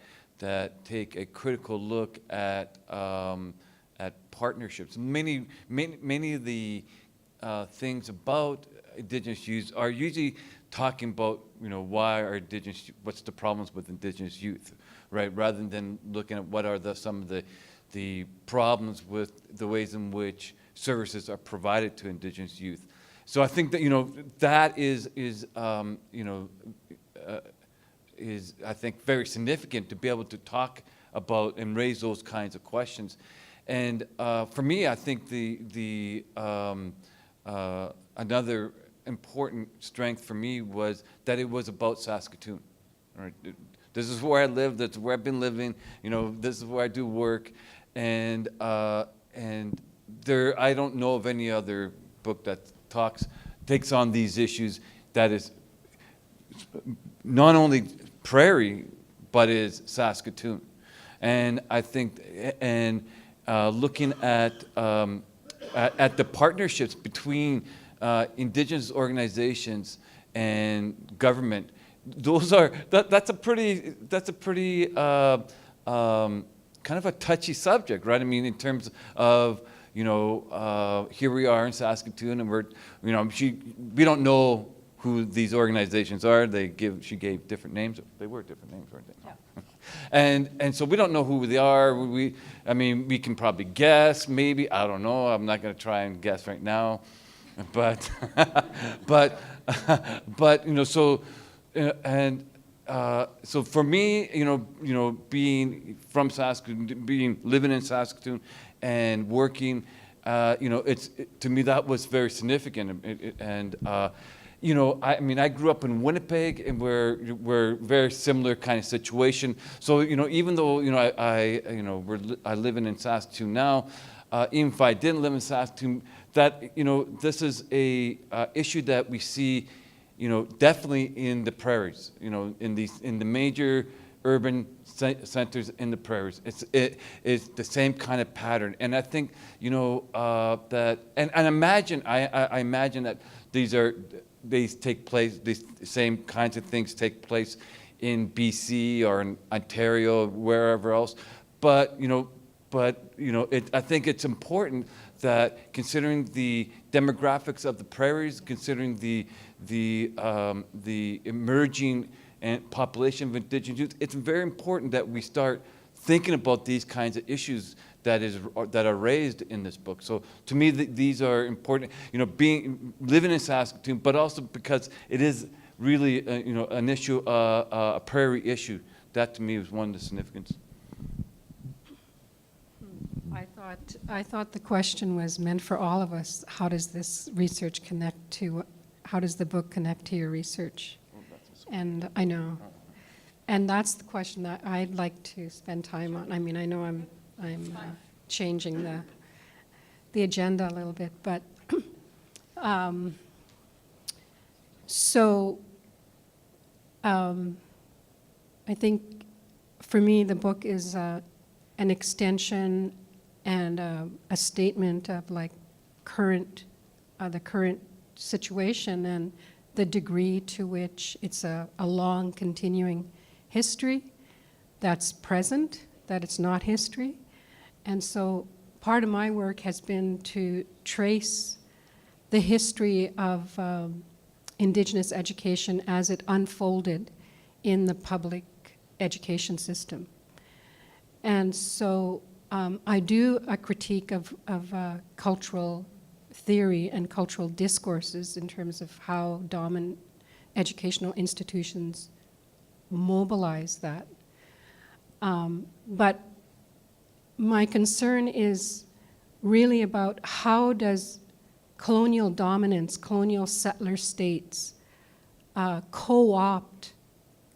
take a critical look at partnerships. Many of the things about Indigenous youth are usually talking about, why are what's the problems with Indigenous youth, right? Rather than looking at what are some of the problems with the ways in which services are provided to Indigenous youth. So I think that that is I think very significant to be able to talk about and raise those kinds of questions. And for me, I think the another important strength for me was that it was about Saskatoon. Right? This is where I live. That's where I've been living. You know, this is where I do work, and there, I don't know of any other book that takes on these issues that is not only prairie, but is Saskatoon. And I think, and looking at the partnerships between Indigenous organizations and government, those are that's a pretty kind of a touchy subject, right? I mean, in terms of, you know, here we are in Saskatoon, and we're, you know, we don't know who these organizations are. She gave different names. They were different names, weren't they? Yeah. And so we don't know who they are. I mean, we can probably guess, maybe. I don't know. I'm not going to try and guess right now, but but you know, so so for me, you know, being from Saskatoon, living in Saskatoon, and working, you know, to me that was very significant, you know, I mean, I grew up in Winnipeg, and we're very similar kind of situation. So, you know, even though, you know, I live in Saskatoon now, even if I didn't live in Saskatoon, that, you know, this is a issue that we see, you know, definitely in the prairies, you know, in the major urban centers in the prairies. It's the same kind of pattern, and I think, you know, that, and imagine, I imagine that these take place, these same kinds of things take place in BC or in Ontario, wherever else. But you know, I think it's important that, considering the demographics of the prairies, considering the emerging and population of Indigenous youth, it's very important that we start thinking about these kinds of issues that are raised in this book. So to me, these are important. You know, living in Saskatoon, but also because it is really you know, an issue, a prairie issue. That to me was one of the significance. I thought the question was meant for all of us. How does this research connect to? How does the book connect to your research? And I know, and that's the question that I'd like to spend time on. I mean, I know I'm changing the agenda a little bit, but I think for me the book is an extension and a statement of like the current situation and the degree to which it's a long continuing history that's present, that it's not history. And so part of my work has been to trace the history of Indigenous education as it unfolded in the public education system. And so I do a critique of cultural theory and cultural discourses in terms of how dominant educational institutions mobilize that. But my concern is really about how does colonial dominance, colonial settler states co-opt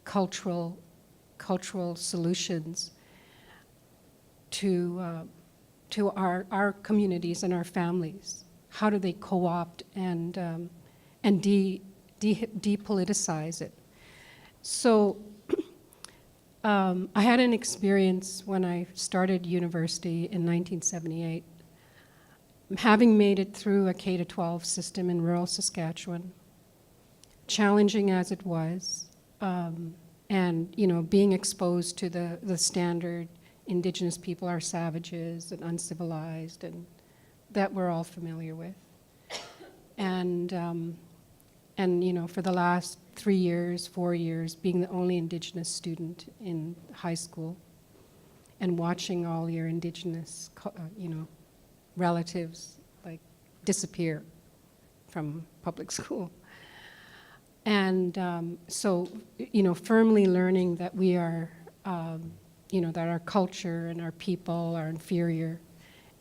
cultural solutions to our communities and our families. How do they co-opt and depoliticize it? So I had an experience when I started university in 1978, having made it through a K-12 system in rural Saskatchewan, challenging as it was, and you know, being exposed to the standard Indigenous people are savages and uncivilized, and that we're all familiar with. And you know, for the last 3 years, 4 years, being the only Indigenous student in high school, and watching all your Indigenous, you know, relatives like disappear from public school. And so, you know, firmly learning that we are, you know, that our culture and our people are inferior,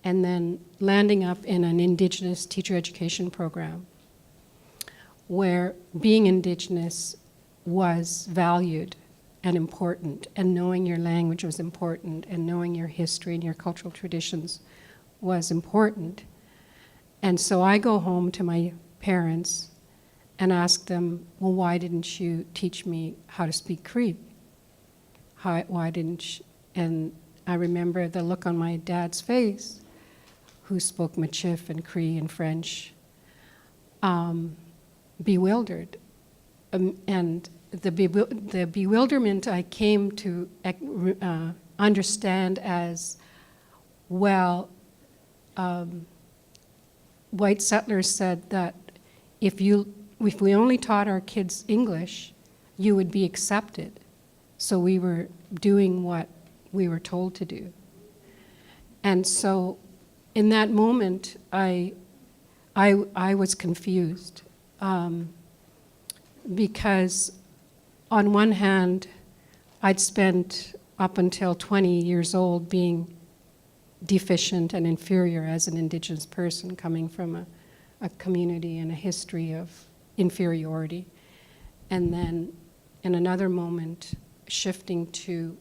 and then landing up in an Indigenous teacher education program where being Indigenous was valued and important, and knowing your language was important, and knowing your history and your cultural traditions was important. And so I go home to my parents and ask them, well, why didn't you teach me how to speak Cree? Why didn't you? And I remember the look on my dad's face, who spoke Michif and Cree and French, bewildered. And the bewilderment I came to understand as, well, white settlers said that if we only taught our kids English, you would be accepted. So we were doing what we were told to do. And so in that moment, I was confused, because on one hand, I'd spent up until 20 years old being deficient and inferior as an Indigenous person coming from a community and a history of inferiority. And then in another moment, shifting to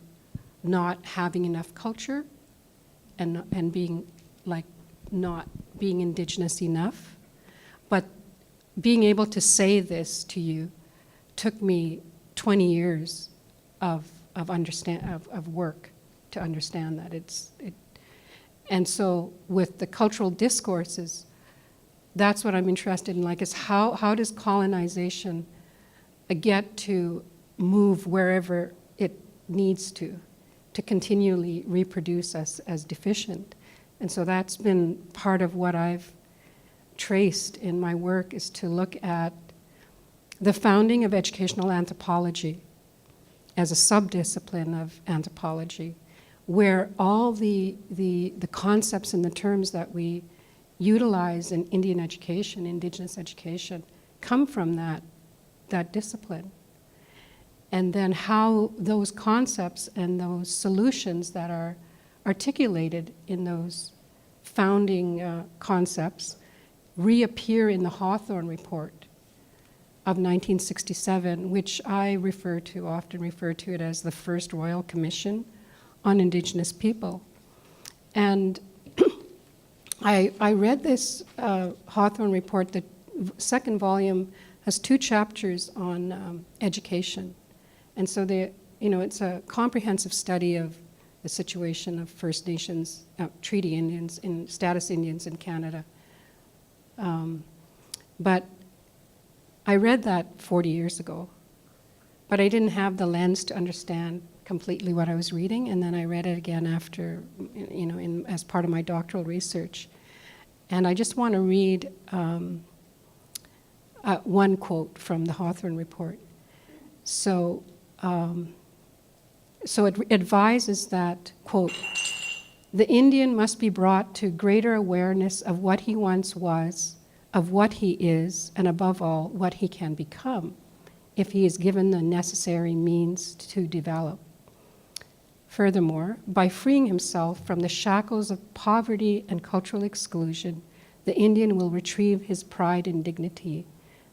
not having enough culture and being like not being Indigenous enough. But being able to say this to you took me 20 years of work to understand that and so with the cultural discourses, that's what I'm interested in, like, is how does colonization get to move wherever it needs to continually reproduce us as deficient. And so that's been part of what I've traced in my work, is to look at the founding of educational anthropology as a subdiscipline of anthropology, where all the concepts and the terms that we utilize in Indian education, Indigenous education, come from that discipline. And then how those concepts and those solutions that are articulated in those founding concepts reappear in the Hawthorne Report of 1967, which I often refer to it as the first Royal Commission on Indigenous People. And I read this Hawthorne Report. The second volume has 2 chapters on education. And so it's a comprehensive study of the situation of First Nations, Treaty Indians, and Status Indians in Canada. But I read that 40 years ago, but I didn't have the lens to understand completely what I was reading, and then I read it again after, as part of my doctoral research. And I just want to read one quote from the Hawthorne Report. So it advises that, quote, "The Indian must be brought to greater awareness of what he once was, of what he is, and above all, what he can become, if he is given the necessary means to develop. Furthermore, by freeing himself from the shackles of poverty and cultural exclusion, the Indian will retrieve his pride and dignity,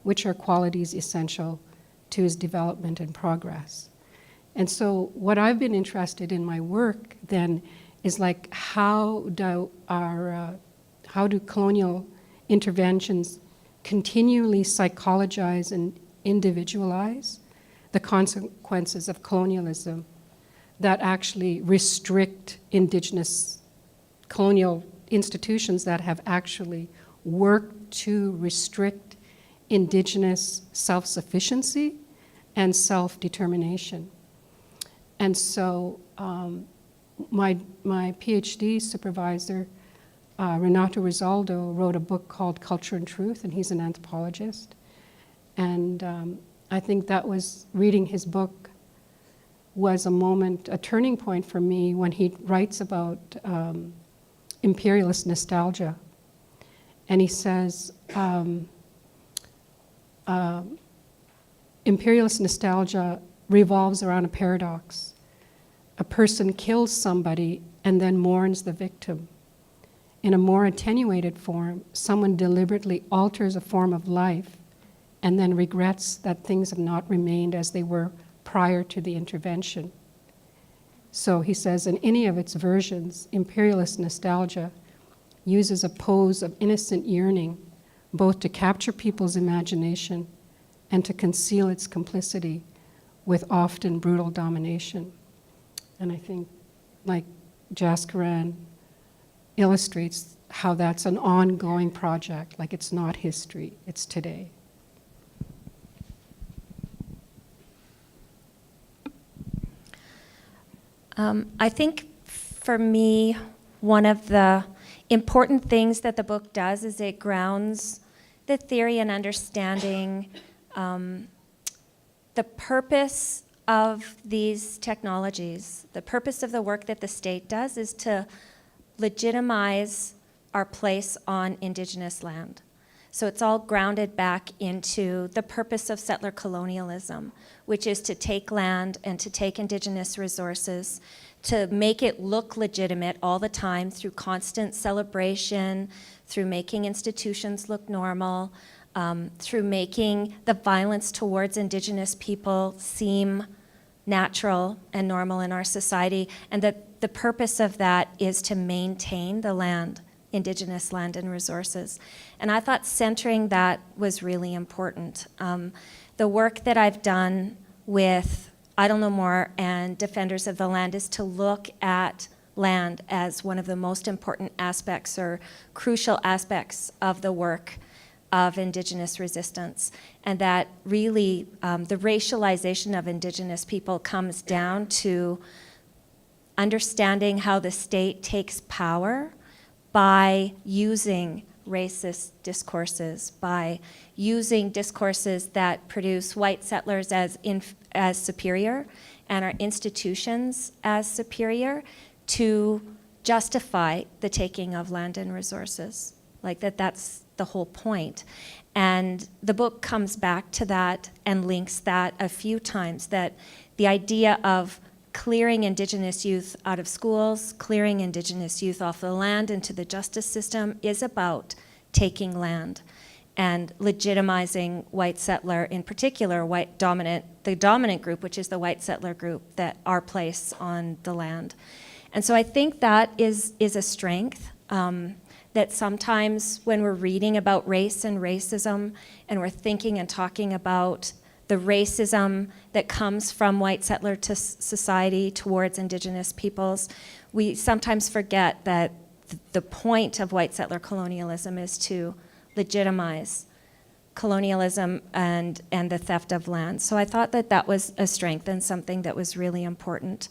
which are qualities essential to his development and progress." And so what I've been interested in my work then is, like, how do colonial interventions continually psychologize and individualize the consequences of colonialism that actually restrict Indigenous colonial institutions that have actually worked to restrict Indigenous self-sufficiency and self-determination. And so my PhD supervisor, Renato Rizaldo, wrote a book called Culture and Truth, and he's an anthropologist. And I think that was, reading his book was a turning point for me, when he writes about imperialist nostalgia. And he says, imperialist nostalgia revolves around a paradox. A person kills somebody and then mourns the victim. In a more attenuated form, someone deliberately alters a form of life and then regrets that things have not remained as they were prior to the intervention. So he says, in any of its versions, Imperialist Nostalgia uses a pose of innocent yearning, both to capture people's imagination and to conceal its complicity with often brutal domination. And I think, like Jaskaran illustrates how that's an ongoing project, like it's not history, it's today. I think for me, one of the important things that the book does is it grounds the theory and understanding the purpose of these technologies. The purpose of the work that the state does is to legitimize our place on Indigenous land. So it's all grounded back into the purpose of settler colonialism, which is to take land and to take Indigenous resources, to make it look legitimate all the time through constant celebration, through making institutions look normal, through making the violence towards Indigenous people seem natural and normal in our society, and that the purpose of that is to maintain the land, Indigenous land and resources. And I thought centering that was really important. The work that I've done with Idle No More and Defenders of the Land is to look at land as one of the most important aspects or crucial aspects of the work of Indigenous resistance, and that really the racialization of Indigenous people comes down to understanding how the state takes power by using racist discourses, by using discourses that produce white settlers as superior and our institutions as superior to justify the taking of land and resources. Like that's the whole point. And the book comes back to that and links that a few times, that the idea of clearing Indigenous youth out of schools, clearing Indigenous youth off the land into the justice system is about taking land and legitimizing white settler, in particular, the dominant group, which is the white settler group, that our place on the land. And so I think that is a strength, that sometimes when we're reading about race and racism, and we're thinking and talking about the racism that comes from white settler to society towards Indigenous peoples, we sometimes forget that the point of white settler colonialism is to legitimize colonialism and the theft of land. So I thought that was a strength and something that was really important.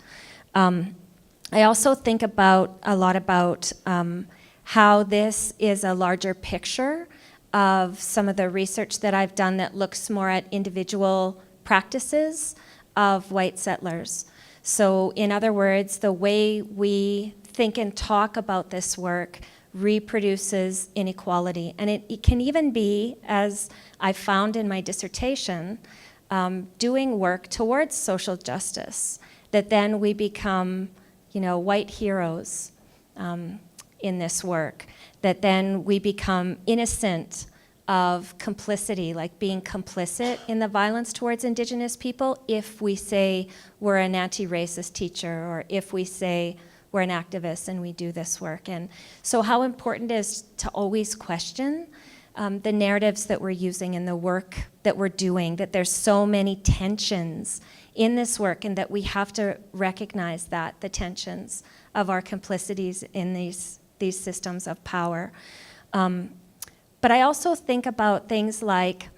I also think a lot about how this is a larger picture of some of the research that I've done that looks more at individual practices of white settlers. So in other words, the way we think and talk about this work reproduces inequality. And it can even be, as I found in my dissertation, doing work towards social justice, that then we become, white heroes in this work, that then we become innocent of complicity, like being complicit in the violence towards Indigenous people if we say we're an anti-racist teacher, or if we say we're an activist and we do this work. And so how important it is to always question the narratives that we're using in the work that we're doing, that there's so many tensions in this work, and that we have to recognize that, the tensions of our complicities in these systems of power. But I also think about things like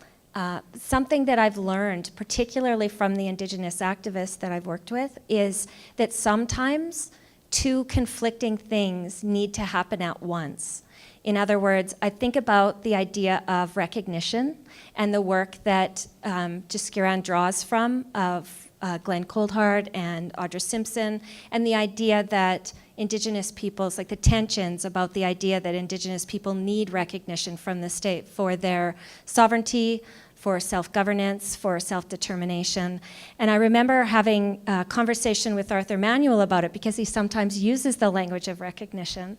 something that I've learned, particularly from the Indigenous activists that I've worked with, is that sometimes two conflicting things need to happen at once. In other words, I think about the idea of recognition and the work that Jaskaran draws from, of Glenn Coldhart and Audra Simpson, and the idea that Indigenous peoples, like the tensions about the idea that Indigenous people need recognition from the state for their sovereignty, for self-governance, for self-determination. And I remember having a conversation with Arthur Manuel about it, because he sometimes uses the language of recognition.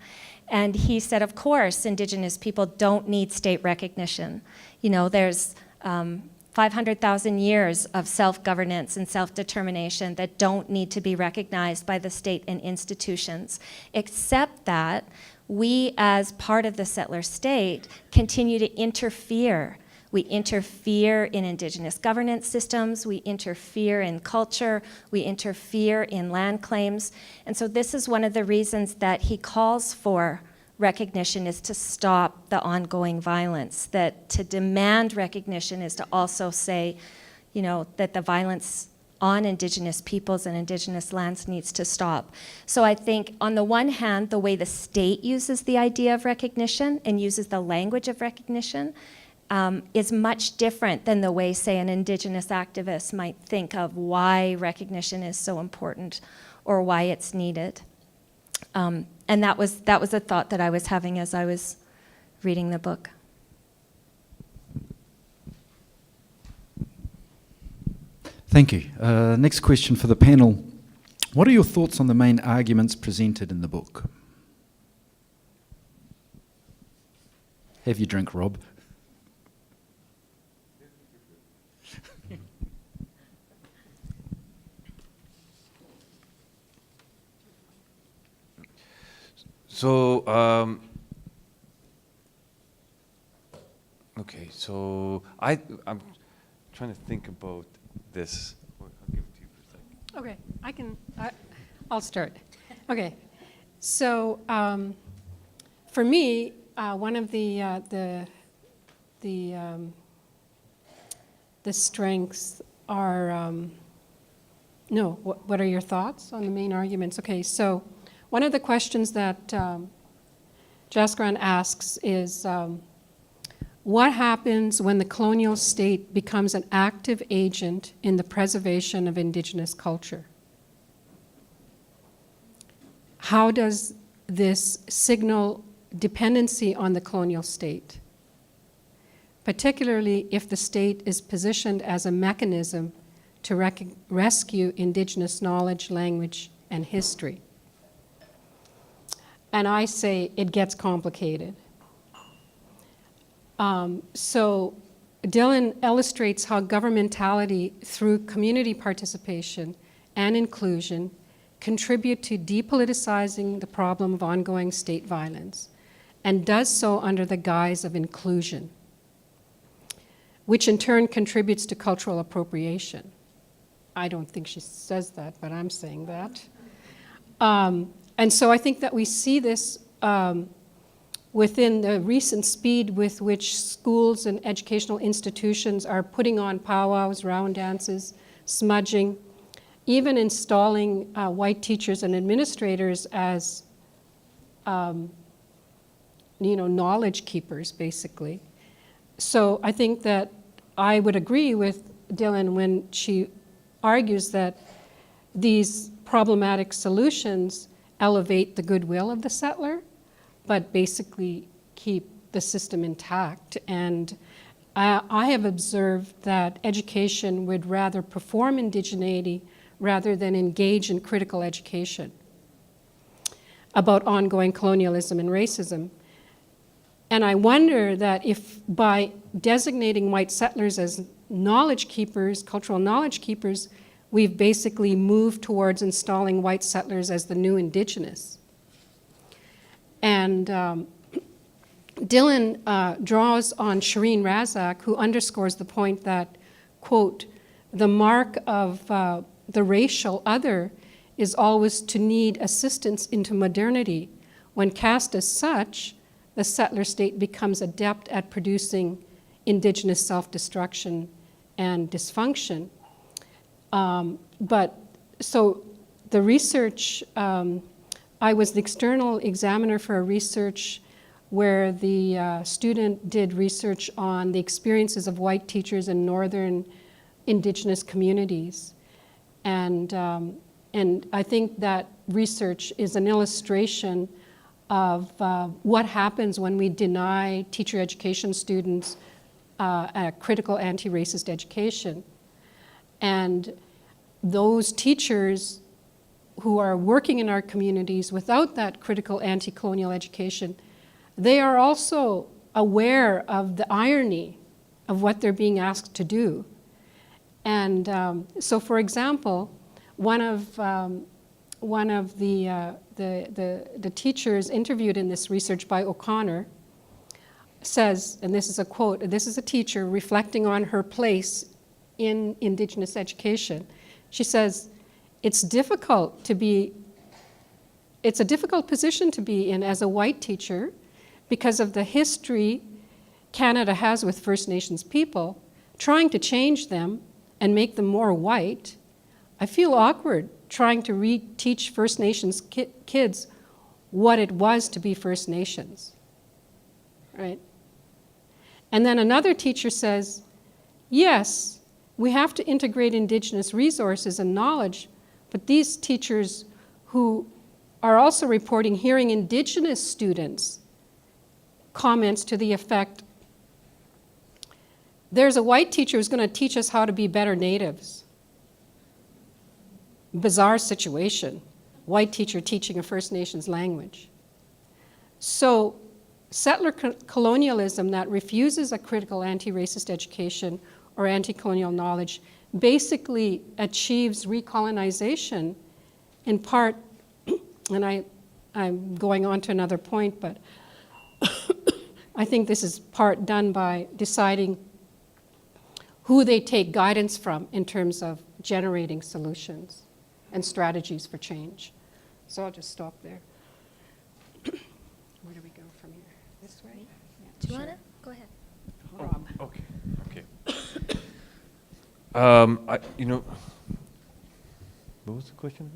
And he said, of course, Indigenous people don't need state recognition. There's 500,000 years of self-governance and self-determination that don't need to be recognized by the state and institutions, except that we, as part of the settler state, continue to interfere. We interfere in Indigenous governance systems, we interfere in culture, we interfere in land claims. And so this is one of the reasons that he calls for recognition, is to stop the ongoing violence, that to demand recognition is to also say, you know, that the violence on Indigenous peoples and Indigenous lands needs to stop. So I think on the one hand, the way the state uses the idea of recognition and uses the language of recognition is much different than the way, say, an Indigenous activist might think of why recognition is so important or why it's needed. And that was a thought that I was having as I was reading the book. Thank you. Next question for the panel. What are your thoughts on the main arguments presented in the book? Have your drink, Rob. So, okay, so I'm trying to think about this. I'll give it to you for a second. Okay, I'll start. Okay, so for me, one of the strengths are, no, what are your thoughts on the main arguments? Okay, so one of the questions that Jaskaran asks is, what happens when the colonial state becomes an active agent in the preservation of Indigenous culture? How does this signal dependency on the colonial state, particularly if the state is positioned as a mechanism to rescue Indigenous knowledge, language, and history? And I say it gets complicated. So Dylan illustrates how governmentality, through community participation and inclusion, contribute to depoliticizing the problem of ongoing state violence, and does so under the guise of inclusion, which in turn contributes to cultural appropriation. I don't think she says that, but I'm saying that. And so I think that we see this within the recent speed with which schools and educational institutions are putting on powwows, round dances, smudging, even installing white teachers and administrators as knowledge keepers, basically. So I think that I would agree with Dylan when she argues that these problematic solutions elevate the goodwill of the settler, but basically keep the system intact. And I have observed that education would rather perform indigeneity rather than engage in critical education about ongoing colonialism and racism. And I wonder that if by designating white settlers as knowledge keepers, cultural knowledge keepers, we've basically moved towards installing white settlers as the new Indigenous. And Dylan draws on Shireen Razak, who underscores the point that, quote, the mark of the racial other is always to need assistance into modernity. When cast as such, the settler state becomes adept at producing Indigenous self-destruction and dysfunction. But so the research, I was the external examiner for a research where the student did research on the experiences of white teachers in northern Indigenous communities. And I think that research is an illustration of what happens when we deny teacher education students a critical anti-racist education. And those teachers who are working in our communities without that critical anti-colonial education, they are also aware of the irony of what they're being asked to do. And so, for example, one of the teachers interviewed in this research by O'Connor says, and this is a quote, this is a teacher reflecting on her place in Indigenous education. She says, it's a difficult position to be in as a white teacher because of the history Canada has with First Nations people, trying to change them and make them more white. I feel awkward trying to teach First Nations kids what it was to be First Nations, right? And then another teacher says, yes, we have to integrate Indigenous resources and knowledge, but these teachers who are also reporting hearing Indigenous students comments to the effect, there's a white teacher who's going to teach us how to be better natives. Bizarre situation, white teacher teaching a First Nations language. So settler colonialism that refuses a critical anti-racist education or anti-colonial knowledge basically achieves recolonization in part, and I'm going on to another point, but I think this is part done by deciding who they take guidance from in terms of generating solutions and strategies for change. So I'll just stop there. Where do we go from here? This way? Yeah, Do you sure. want to? Go ahead. Rob. Okay. What was the question?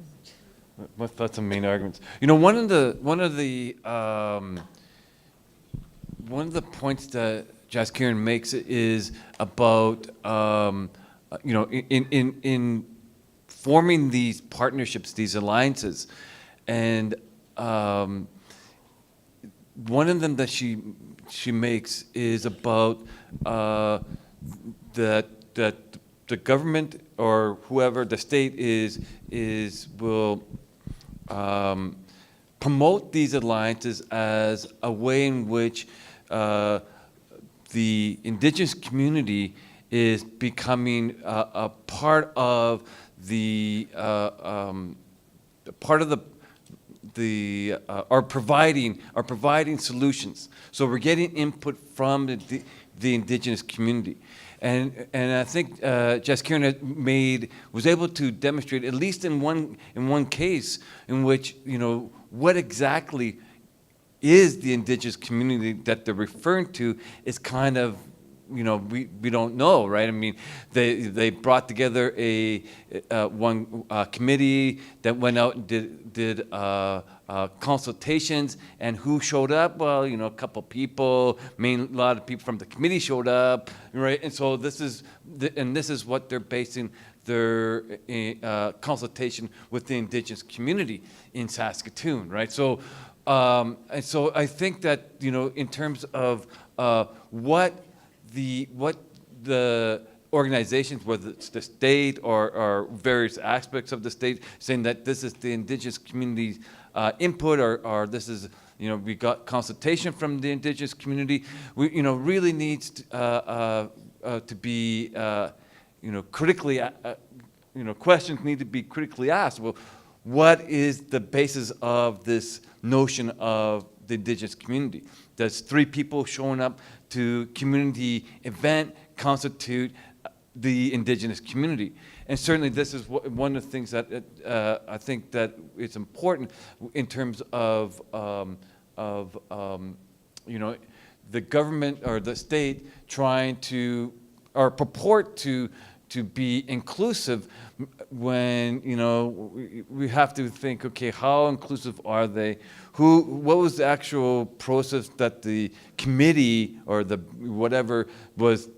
That's the main arguments. One of the points that Jaskiran makes is about in forming these partnerships, these alliances, and one of them that she makes is about that the government or whoever the state will promote these alliances as a way in which the Indigenous community is becoming a part of providing solutions. So we're getting input from the Indigenous community. And I think Jaskiran was able to demonstrate, at least in one case, in which, what exactly is the Indigenous community that they're referring to is kind of, we don't know, right? I mean, they brought together one committee that went out and did consultations, and who showed up? Well, a couple people, a lot of people from the committee showed up, right? And so this is what they're basing their consultation with the Indigenous community in Saskatoon, right? So, and so I think that in terms of what the organizations, whether it's the state or various aspects of the state, saying that this is the Indigenous community's input, or this is, we got consultation from the Indigenous community, we, really needs to be, critically, questions need to be critically asked. Well, what is the basis of this notion of the Indigenous community? Does 3 people showing up to community event constitute the Indigenous community? And certainly this is one of the things that I think that it's important in terms of the government or the state trying to, or purport to be inclusive, when we have to think, okay, how inclusive are they? What was the actual process that the committee or the whatever was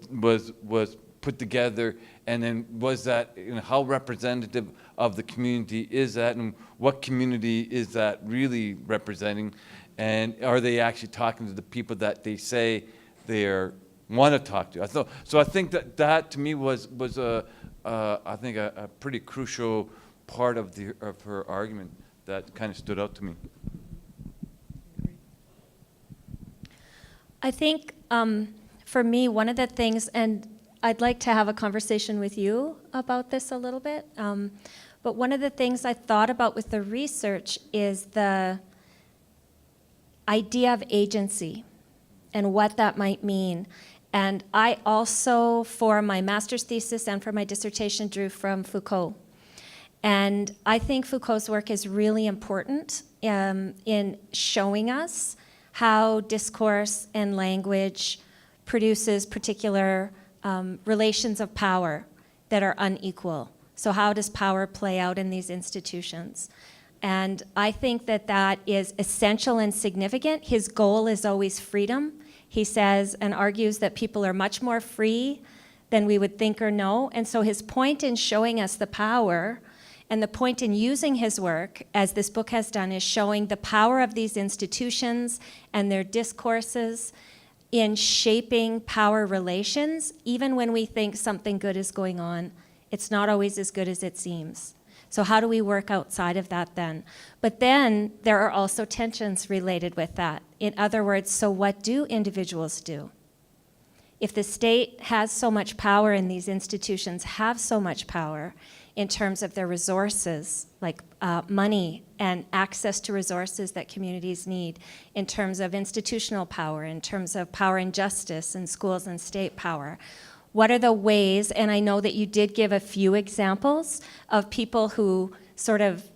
put together, and then was that, how representative of the community is that, and what community is that really representing, and are they actually talking to the people that they say they want to talk to? So I think that to me was I think a pretty crucial part of her argument that kind of stood out to me. I think for me, one of the things, and I'd like to have a conversation with you about this a little bit, but one of the things I thought about with the research is the idea of agency and what that might mean. And I also, for my master's thesis and for my dissertation, drew from Foucault. And I think Foucault's work is really important in showing us how discourse and language produces particular relations of power that are unequal. So how does power play out in these institutions? And I think that that is essential and significant. His goal is always freedom. He says and argues that people are much more free than we would think or know. And so his point in showing us the power and the point in using his work, as this book has done, is showing the power of these institutions and their discourses in shaping power relations. Even when we think something good is going on, it's not always as good as it seems. So how do we work outside of that then? But then there are also tensions related with that. In other words, so what do individuals do? If the state has so much power and these institutions have so much power in terms of their resources, like money and access to resources that communities need, in terms of institutional power, in terms of power and justice in schools and state power, what are the ways, and I know that you did give a few examples of people who sort of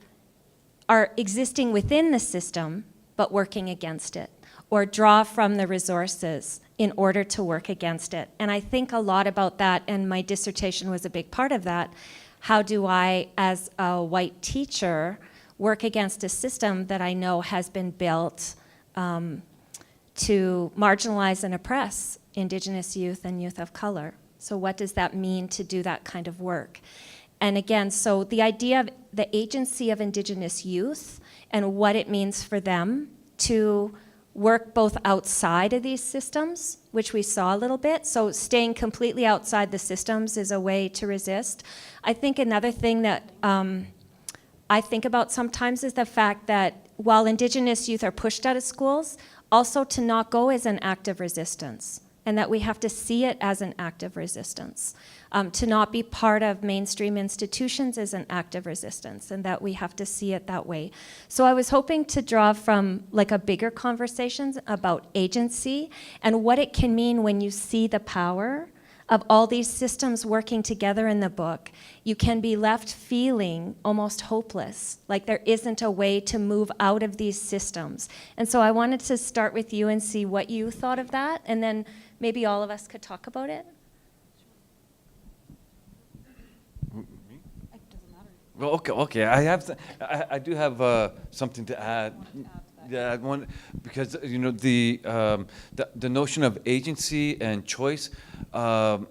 are existing within the system but working against it, or draw from the resources in order to work against it. And I think a lot about that, and my dissertation was a big part of that. How do I, as a white teacher, work against a system that I know has been built to marginalize and oppress Indigenous youth and youth of color? So what does that mean to do that kind of work? And again, so the idea of the agency of Indigenous youth and what it means for them to work both outside of these systems, which we saw a little bit. So staying completely outside the systems is a way to resist. I think another thing that I think about sometimes is the fact that while Indigenous youth are pushed out of schools, also to not go is an act of resistance, and that we have to see it as an act of resistance. To not be part of mainstream institutions is an act of resistance, and that we have to see it that way. So I was hoping to draw from like a bigger conversations about agency and what it can mean when you see the power of all these systems working together in the book. You can be left feeling almost hopeless, like there isn't a way to move out of these systems. And so I wanted to start with you and see what you thought of that, and then maybe all of us could talk about it. Well, okay. I do have something to add. Yeah, I want, because you know the notion of agency and choice, and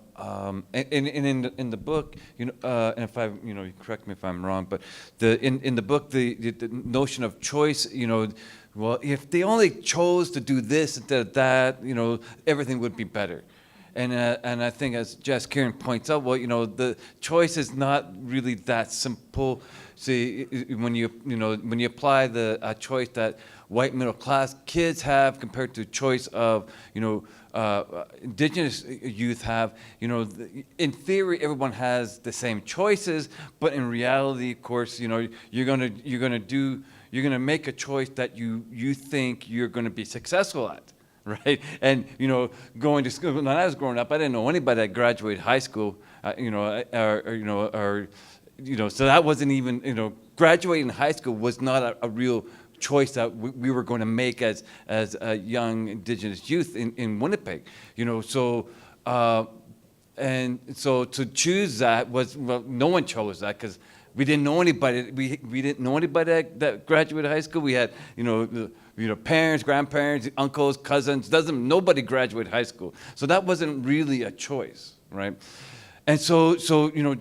in the book, you know, and if I, you know, you correct me if I'm wrong, but in the book the notion of choice, you know, well, if they only chose to do this instead of that, you know, everything would be better. And I think, as Jess Kieran points out, well, you know, the choice is not really that simple. See, when you apply the choice that white middle class kids have compared to choice of, you know, Indigenous youth have, you know, in theory everyone has the same choices, but in reality, of course, you know, you're gonna make a choice that you think you're gonna be successful at. Right, and you know, going to school. When I was growing up, I didn't know anybody that graduated high school. You know, so that wasn't even, you know, graduating high school was not a real choice that we were going to make as a young Indigenous youth in Winnipeg. You know, so and so to choose that was, well, no one chose that because we didn't know anybody. We didn't know anybody that graduated high school. We had, you know, parents, grandparents, uncles, cousins. Nobody graduated high school. So that wasn't really a choice, right? And so you know,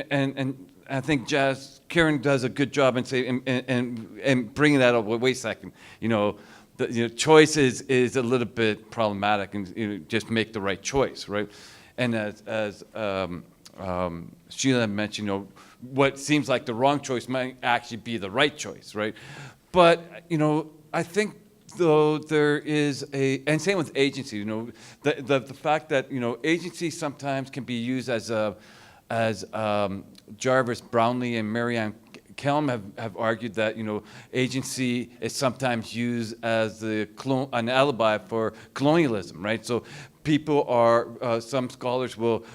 and I think Jazz Kieran does a good job in saying and bringing that up. Wait a second, you know, choice is a little bit problematic, and you know, just make the right choice, right? And as Sheila mentioned, you know, what seems like the wrong choice might actually be the right choice, right? But you know, I think though there is and same with agency, you know, the fact that, you know, agency sometimes can be used as Jarvis Brownlee and Marianne Kelm have argued that, you know, agency is sometimes used as an alibi for colonialism, right? So people some scholars will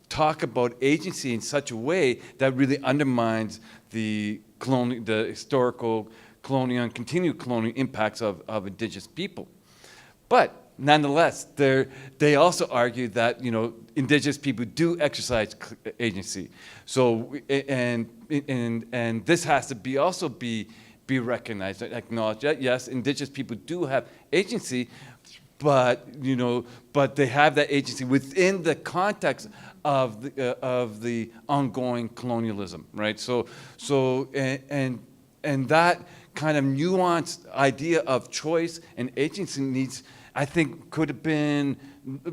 talk about agency in such a way that really undermines the historical colonial and continued colonial impacts of Indigenous people. But nonetheless, they also argue that, you know, Indigenous people do exercise agency. So and this has to also be recognized, acknowledged. That yes, Indigenous people do have agency, but, you know, but they have that agency within the context of the ongoing colonialism, right? So and that kind of nuanced idea of choice and agency I think, could have been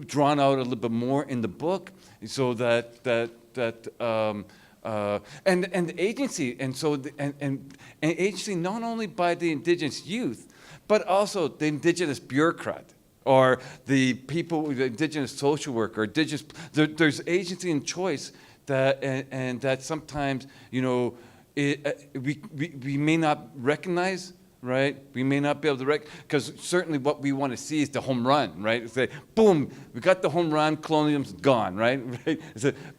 drawn out a little bit more in the book, so that and the agency, and agency not only by the Indigenous youth, but also the Indigenous bureaucrat, or the people, the Indigenous social worker, there's agency and choice that sometimes, you know, we may not recognize, right? We may not be able to because certainly what we want to see is the home run, right? It's like, boom, we got the home run, colonialism's gone, right?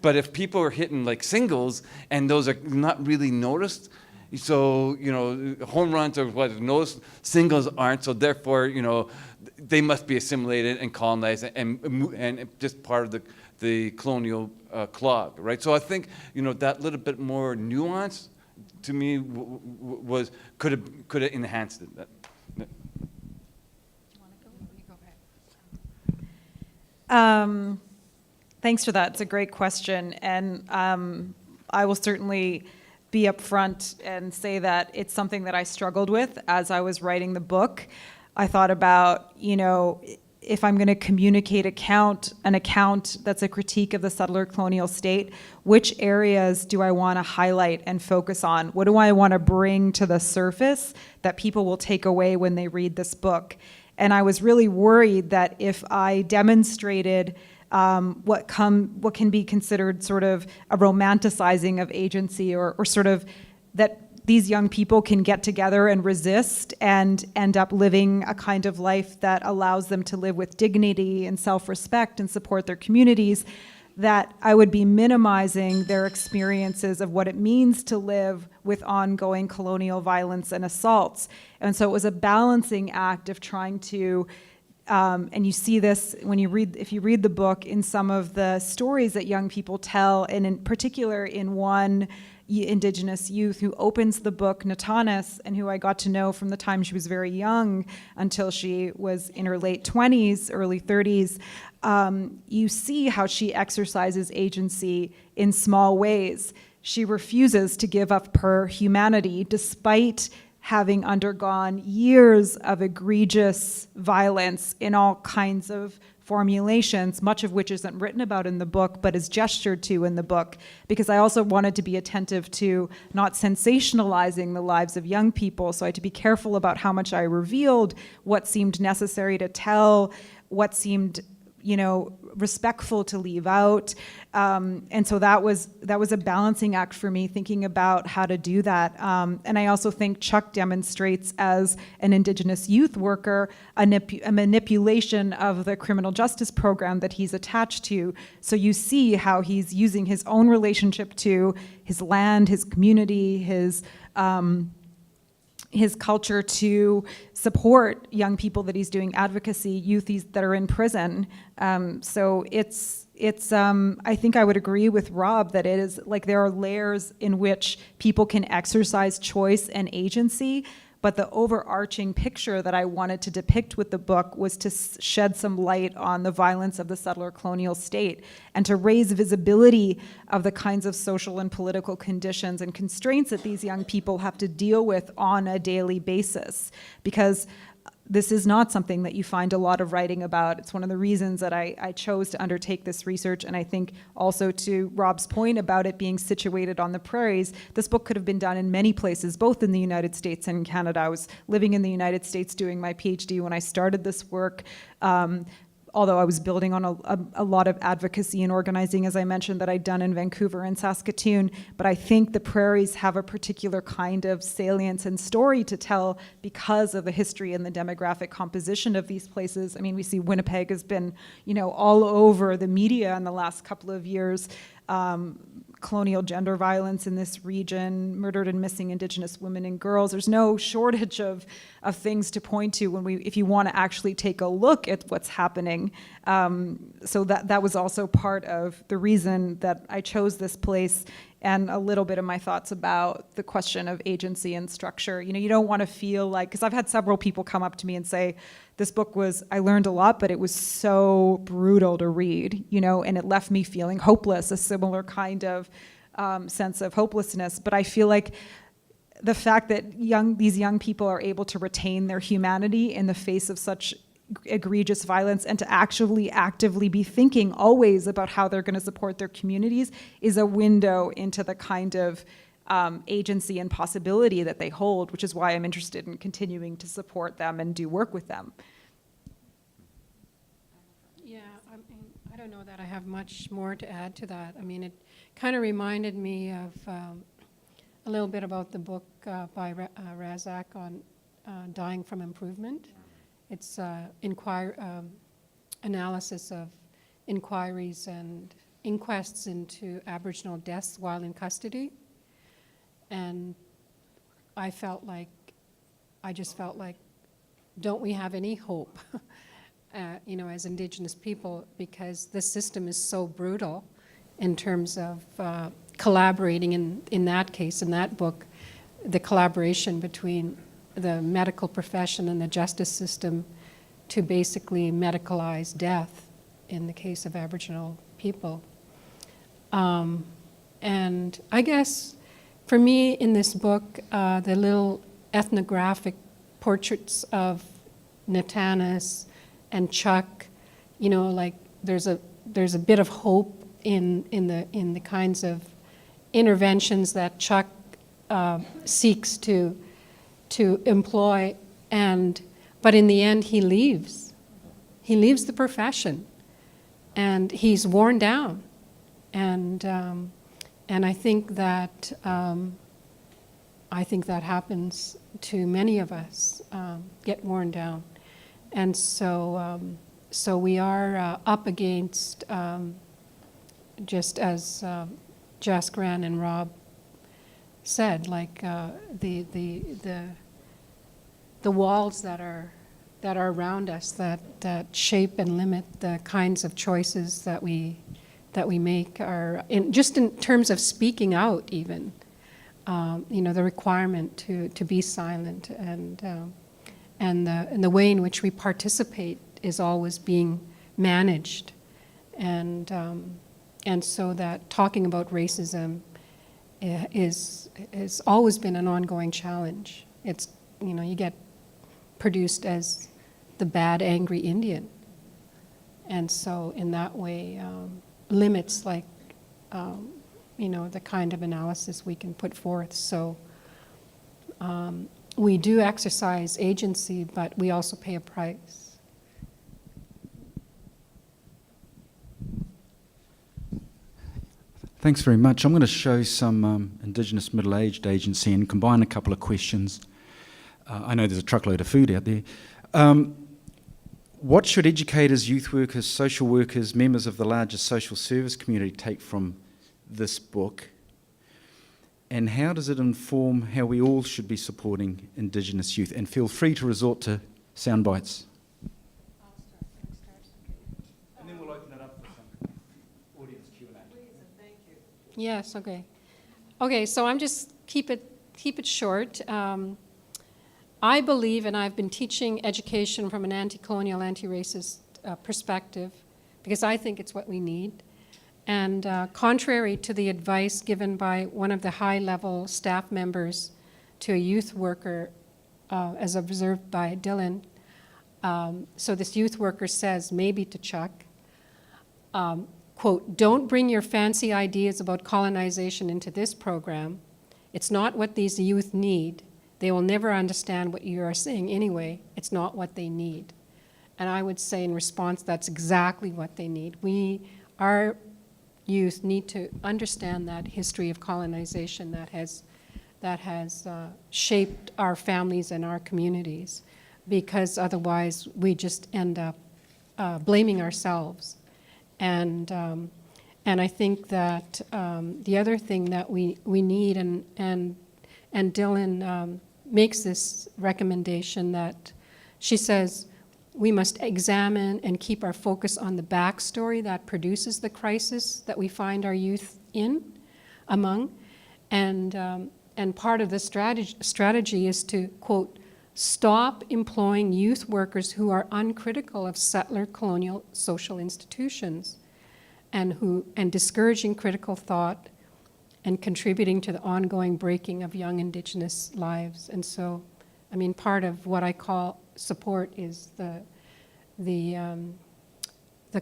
But if people are hitting like singles and those are not really noticed, so, you know, home runs are what are noticed, singles aren't, so therefore, you know, they must be assimilated and colonized and just part of the colonial clog, right? So I think, you know, that little bit more nuance to me could have enhanced it. Thanks for that. It's a great question, and I will certainly be upfront and say that it's something that I struggled with as I was writing the book. I thought about, you know, if I'm going to communicate an account that's a critique of the settler colonial state, which areas do I want to highlight and focus on? What do I want to bring to the surface that people will take away when they read this book? And I was really worried that if I demonstrated what can be considered sort of a romanticizing of agency, or sort of that these young people can get together and resist and end up living a kind of life that allows them to live with dignity and self-respect and support their communities, that I would be minimizing their experiences of what it means to live with ongoing colonial violence and assaults. And so it was a balancing act of trying to, and you see this if you read the book, in some of the stories that young people tell, and in particular in one Indigenous youth who opens the book, Natanis, and who I got to know from the time she was very young until she was in her late 20s, early 30s. You see how she exercises agency in small ways. She refuses to give up her humanity despite having undergone years of egregious violence in all kinds of formulations, much of which isn't written about in the book, but is gestured to in the book, because I also wanted to be attentive to not sensationalizing the lives of young people, so I had to be careful about how much I revealed, what seemed necessary to tell, what seemed, you know, respectful to leave out, and so that was a balancing act for me, thinking about how to do that. And I also think Chuck demonstrates, as an Indigenous youth worker, a manipulation of the criminal justice program that he's attached to. So you see how he's using his own relationship to his land, his community, his culture to support young people that he's doing advocacy, youth that are in prison. So it's I think I would agree with Rob that it is like there are layers in which people can exercise choice and agency, but the overarching picture that I wanted to depict with the book was to shed some light on the violence of the settler colonial state and to raise visibility of the kinds of social and political conditions and constraints that these young people have to deal with on a daily basis. Because this is not something that you find a lot of writing about. It's one of the reasons that I chose to undertake this research. And I think also to Rob's point about it being situated on the prairies, this book could have been done in many places, both in the United States and in Canada. I was living in the United States doing my PhD when I started this work. Although I was building on a lot of advocacy and organizing, as I mentioned, that I'd done in Vancouver and Saskatoon. But I think the prairies have a particular kind of salience and story to tell because of the history and the demographic composition of these places. I mean, we see Winnipeg has been, all over the media in the last couple of years. Colonial gender violence in this region, murdered and missing Indigenous women and girls. There's no shortage of things to point to if you want to actually take a look at what's happening. So that was also part of the reason that I chose this place, and a little bit of my thoughts about the question of agency and structure. You don't want to feel like, because I've had several people come up to me and say, this book I learned a lot, but it was so brutal to read, and it left me feeling hopeless, a similar kind of sense of hopelessness. But I feel like the fact that these young people are able to retain their humanity in the face of such egregious violence, and to actually actively be thinking always about how they're going to support their communities, is a window into the kind of agency and possibility that they hold, which is why I'm interested in continuing to support them and do work with them. Yeah, I don't know that I have much more to add to that. I mean, it kind of reminded me of a little bit about the book by Razak on Dying from Improvement. It's analysis of inquiries and inquests into Aboriginal deaths while in custody. And I just felt like, don't we have any hope, as Indigenous people, because the system is so brutal in terms of collaborating in that case, in that book, the collaboration between the medical profession and the justice system to basically medicalize death in the case of Aboriginal people. And I guess for me in this book, the little ethnographic portraits of Natanis and Chuck, there's a bit of hope in the kinds of interventions that Chuck seeks to employ, but in the end he leaves the profession, and he's worn down, and I think that happens to many of us, get worn down, and so we are up against, just as Jaskran and Rob said, like the walls that are around us that shape and limit the kinds of choices that we make are just in terms of speaking out, even the requirement to be silent, and the way in which we participate is always being managed, and so that talking about racism is always been an ongoing challenge. It's you get produced as the bad, angry Indian, and so in that way limits the kind of analysis we can put forth. So we do exercise agency, but we also pay a price. Thanks very much. I'm going to show some Indigenous middle-aged agency and combine a couple of questions. I know there's a truckload of food out there. What should educators, youth workers, social workers, members of the larger social service community take from this book? And how does it inform how we all should be supporting Indigenous youth? And feel free to resort to sound bites. And then we'll open it up for some audience Q&A. Yes, okay. Okay, so I'm just keep it short. I believe, and I've been teaching education from an anti-colonial, anti-racist perspective, because I think it's what we need. And contrary to the advice given by one of the high-level staff members to a youth worker, as observed by Dylan, So this youth worker says, maybe to Chuck, quote, "Don't bring your fancy ideas about colonization into this program. It's not what these youth need. They will never understand what you are saying anyway. It's not what they need." And I would say in response, that's exactly what they need. Our youth need to understand that history of colonization that has shaped our families and our communities, because otherwise we just end up blaming ourselves. And I think that the other thing that we need, and Dylan makes this recommendation that she says we must examine and keep our focus on the backstory that produces the crisis that we find our youth among. And part of the strategy is to, quote, "stop employing youth workers who are uncritical of settler colonial social institutions and discouraging critical thought and contributing to the ongoing breaking of young Indigenous lives." And so, I mean, part of what I call support is the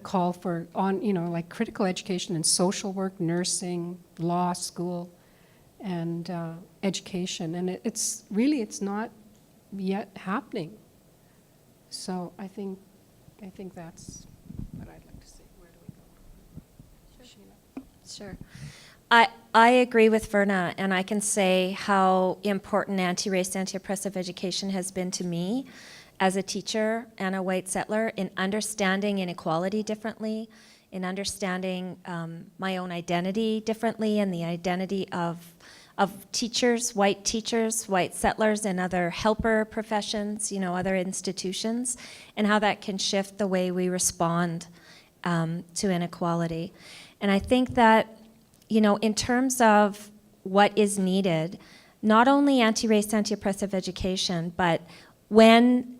call for like critical education and social work, nursing, law school, and education. And it's not yet happening. So I think that's what I'd like to say. Where do we go? Sheila. Sure. I agree with Verna, and I can say how important anti-race, anti-oppressive education has been to me as a teacher and a white settler in understanding inequality differently, in understanding my own identity differently, and the identity of teachers, white settlers, and other helper professions, other institutions, and how that can shift the way we respond to inequality. And I think that, in terms of what is needed, not only anti-race, anti-oppressive education, but when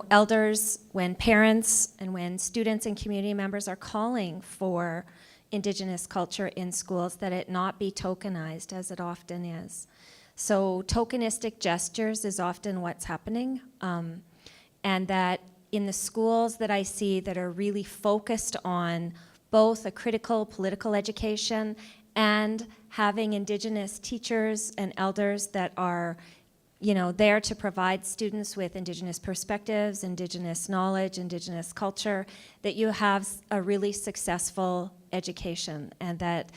elders, when parents, and when students and community members are calling for Indigenous culture in schools, that it not be tokenized as it often is. So tokenistic gestures is often what's happening, and that in the schools that I see that are really focused on both a critical political education and having Indigenous teachers and elders that are there to provide students with Indigenous perspectives, Indigenous knowledge, Indigenous culture, that you have a really successful education. And that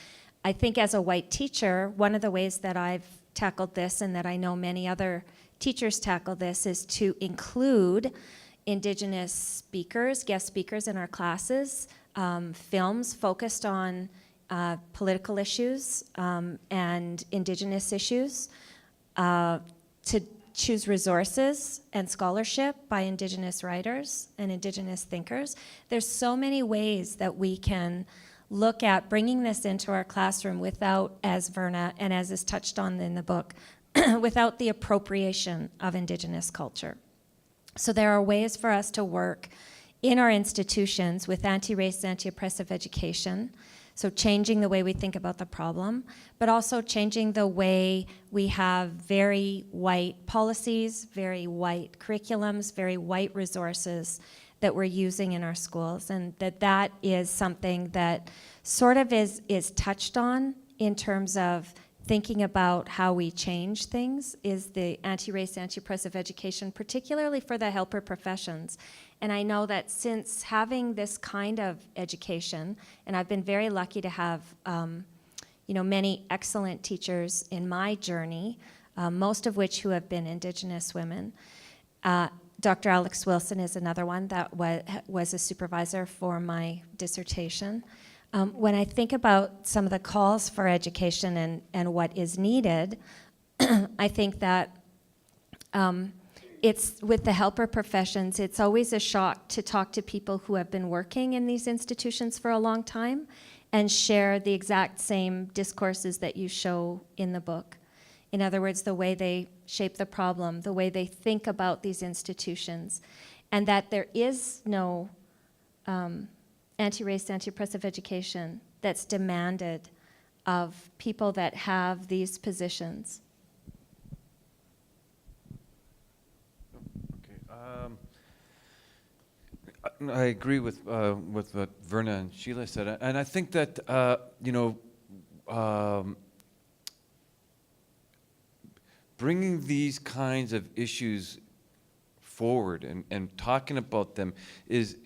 I think as a white teacher, one of the ways that I've tackled this, and that I know many other teachers tackle this, is to include Indigenous speakers, guest speakers in our classes, films focused on political issues and Indigenous issues, to choose resources and scholarship by Indigenous writers and Indigenous thinkers. There's so many ways that we can look at bringing this into our classroom without, as Verna, and as is touched on in the book, without the appropriation of Indigenous culture. So there are ways for us to work in our institutions with anti-race, anti-oppressive education, so changing the way we think about the problem, but also changing the way we have very white policies, very white curriculums, very white resources that we're using in our schools. And that is something that sort of is touched on in terms of thinking about how we change things, is the anti-race, anti-oppressive education, particularly for the helper professions. And I know that since having this kind of education, and I've been very lucky to have many excellent teachers in my journey, most of which who have been Indigenous women. Dr. Alex Wilson is another one that was a supervisor for my dissertation. When I think about some of the calls for education and what is needed, I think that it's with the helper professions, it's always a shock to talk to people who have been working in these institutions for a long time and share the exact same discourses that you show in the book. In other words, the way they shape the problem, the way they think about these institutions, and that there is no anti-race, anti-oppressive education that's demanded of people that have these positions. Okay. I agree with what Verna and Sheila said, and I think that bringing these kinds of issues forward and talking about them is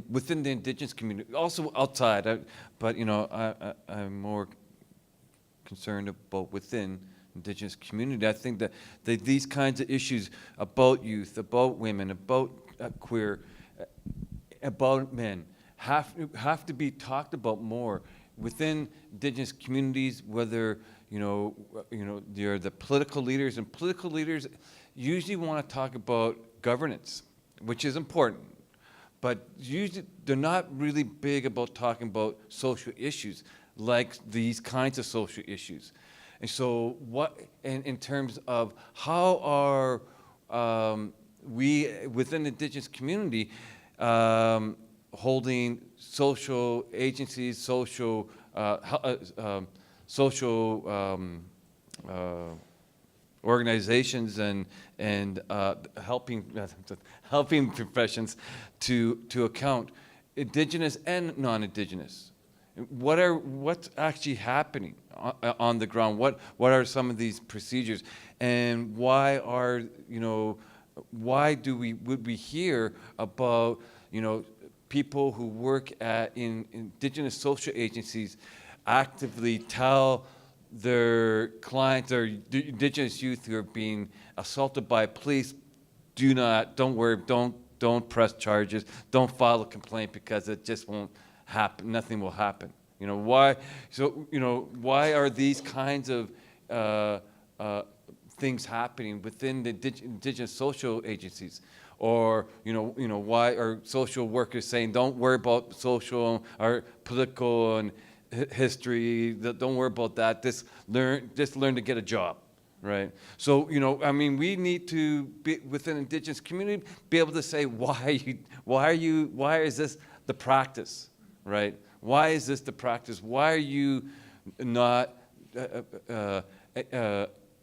within the Indigenous community, also outside. But I'm more concerned about within Indigenous community. I think that these kinds of issues about youth, about women, about queer, about men have to be talked about more within Indigenous communities. Whether they're the political leaders, and political leaders usually want to talk about governance, which is important, but usually they're not really big about talking about social issues like these kinds of social issues. And so in terms of how are we within the Indigenous community holding social agencies, social organizations and helping professions to account, Indigenous and non-Indigenous. What's actually happening on the ground? What are some of these procedures, and would we hear about people who work in Indigenous social agencies actively tell their clients or Indigenous youth who are being assaulted by police, don't worry, don't press charges, don't file a complaint because it just won't happen, nothing will happen. Why? So why are these kinds of things happening within the Indigenous social agencies? Or why are social workers saying don't worry about social or political and history, don't worry about that, just learn to get a job, right? So we need to be within Indigenous community be able to say why is this the practice, right? Why is this the practice? Why are you not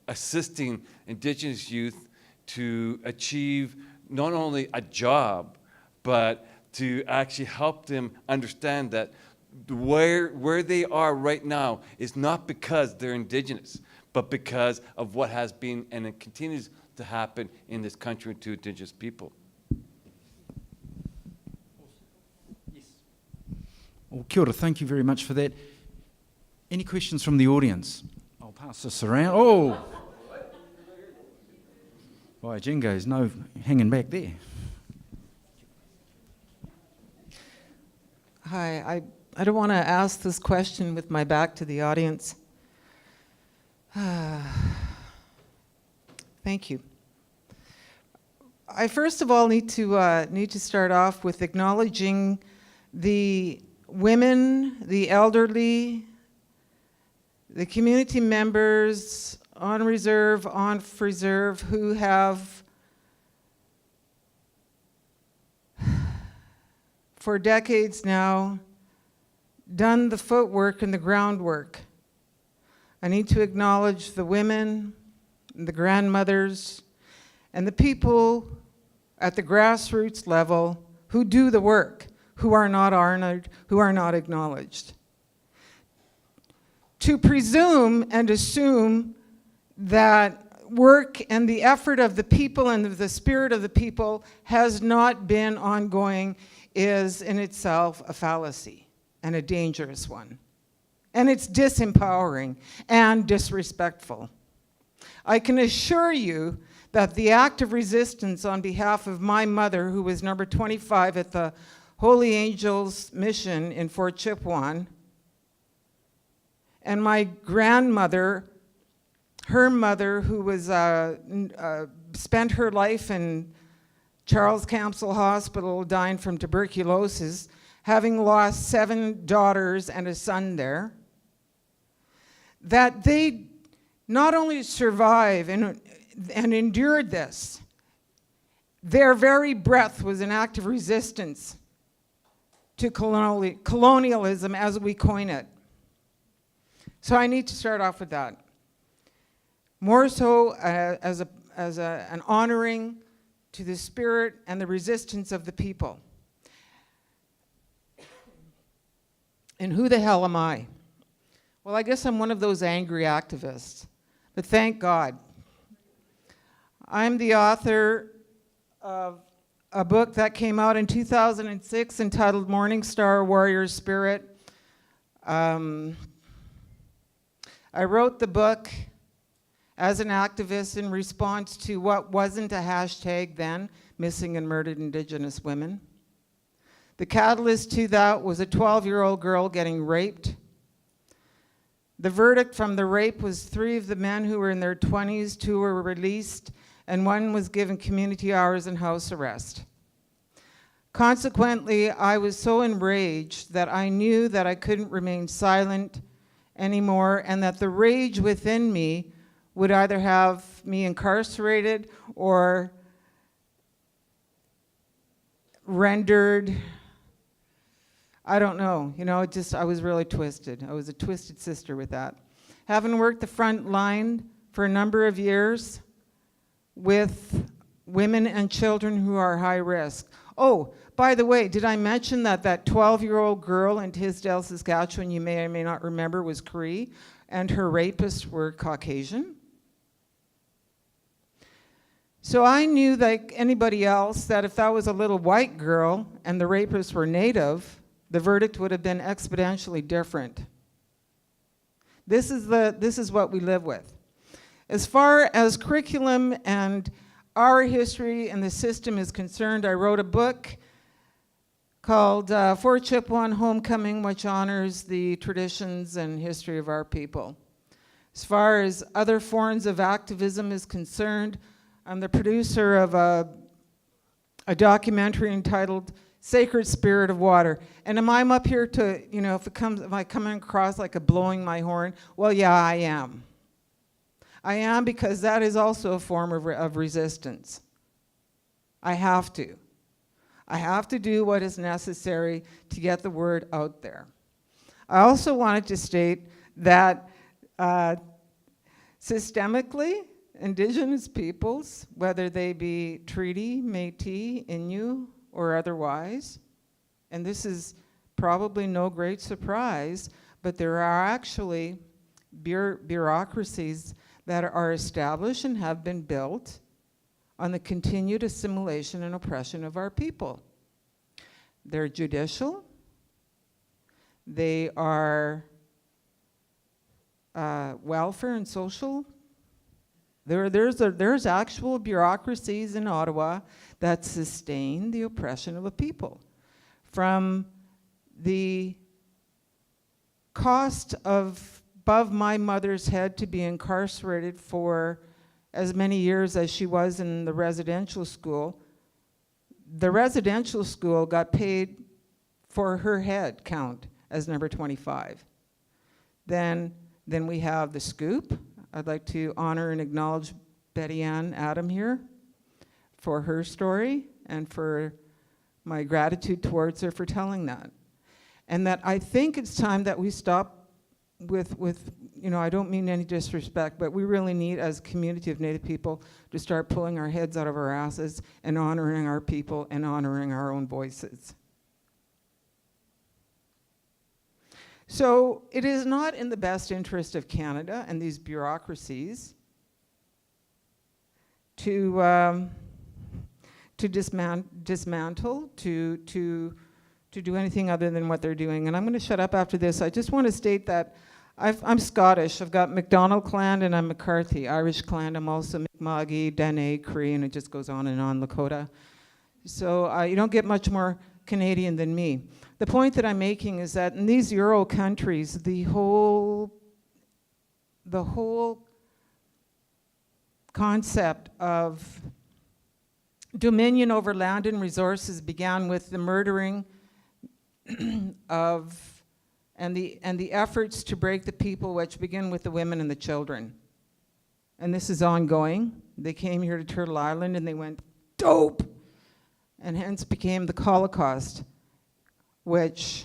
assisting Indigenous youth to achieve not only a job, but to actually help them understand that where they are right now is not because they're Indigenous, but because of what has been and it continues to happen in this country to Indigenous people. Well, kia ora, thank you very much for that. Any questions from the audience? I'll pass this around. Oh! Boy, Jingo's no hanging back there. Hi, I don't want to ask this question with my back to the audience. Thank you. I first of all need to start off with acknowledging the women, the elderly, the community members on reserve, off reserve, who have for decades now done the footwork and the groundwork. I need to acknowledge the women, the grandmothers, and the people at the grassroots level who do the work, who are not honored, who are not acknowledged. To presume and assume that work and the effort of the people and the spirit of the people has not been ongoing is in itself a fallacy and a dangerous one. And it's disempowering and disrespectful. I can assure you that the act of resistance on behalf of my mother, who was number 25 at the Holy Angels Mission in Fort Chipewyan, and my grandmother, her mother, who was spent her life in Charles Camsell Hospital, dying from tuberculosis, having lost 7 daughters and a son there, that they not only survived and endured this, their very breath was an act of resistance to colonialism as we coin it. So I need to start off with that. More so as an honoring to the spirit and the resistance of the people. And who the hell am I? Well, I guess I'm one of those angry activists, but thank God. I'm the author of a book that came out in 2006 entitled Morning Star Warrior Spirit. I wrote the book as an activist in response to what wasn't a hashtag then, missing and murdered Indigenous women. The catalyst to that was a 12-year-old girl getting raped. The verdict from the rape was 3 of the men who were in their 20s, 2 were released, and 1 was given community hours and house arrest. Consequently, I was so enraged that I knew that I couldn't remain silent anymore, and that the rage within me would either have me incarcerated or rendered, I don't know, I was really twisted. I was a twisted sister with that. Having worked the front line for a number of years with women and children who are high risk. Oh, by the way, did I mention that 12-year-old girl in Tisdale, Saskatchewan, you may or may not remember, was Cree, and her rapists were Caucasian? So I knew, like anybody else, that if that was a little white girl and the rapists were Native, the verdict would have been exponentially different. This is what we live with. As far as curriculum and our history and the system is concerned, I wrote a book called For Chippewa Homecoming, which honors the traditions and history of our people. As far as other forms of activism is concerned, I'm the producer of a documentary entitled Sacred Spirit of Water. And am I up here to, if I come across like a blowing my horn? Well, yeah, I am. I am, because that is also a form of resistance. I have to. I have to do what is necessary to get the word out there. I also wanted to state that systemically, Indigenous peoples, whether they be treaty, Métis, Innu, or otherwise, and this is probably no great surprise, but there are actually bureaucracies that are established and have been built on the continued assimilation and oppression of our people. They're judicial, they are welfare and social. There's actual bureaucracies in Ottawa that sustain the oppression of a people. From the cost of above my mother's head to be incarcerated for as many years as she was in the residential school got paid for her head count as number 25. Then we have the Scoop. I'd like to honor and acknowledge Betty Ann Adam here for her story and for my gratitude towards her for telling that. And that I think it's time that we stop with I don't mean any disrespect, but we really need, as a community of Native people, to start pulling our heads out of our asses and honoring our people and honoring our own voices. So it is not in the best interest of Canada and these bureaucracies to dismantle, to do anything other than what they're doing. And I'm going to shut up after this. I just want to state that I'm Scottish. I've got MacDonald clan and I'm McCarthy. Irish clan, I'm also Mi'kmaq, Dene, Cree, and it just goes on, Lakota. So you don't get much more Canadian than me. The point that I'm making is that in these Euro countries, the whole concept of dominion over land and resources began with the murdering and the efforts to break the people, which begin with the women and the children. And this is ongoing. They came here to Turtle Island and they went, dope! And hence became the Holocaust, which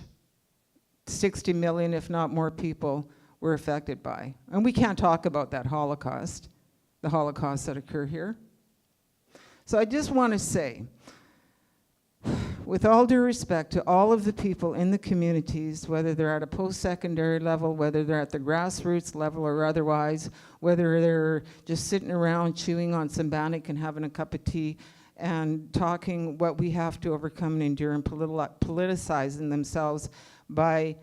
60 million, if not more people, were affected by. And we can't talk about that Holocaust, the Holocaust that occurred here. So I just want to say, with all due respect to all of the people in the communities, whether they're at a post-secondary level, whether they're at the grassroots level or otherwise, whether they're just sitting around chewing on some bannock and having a cup of tea and talking what we have to overcome and endure and politicizing themselves by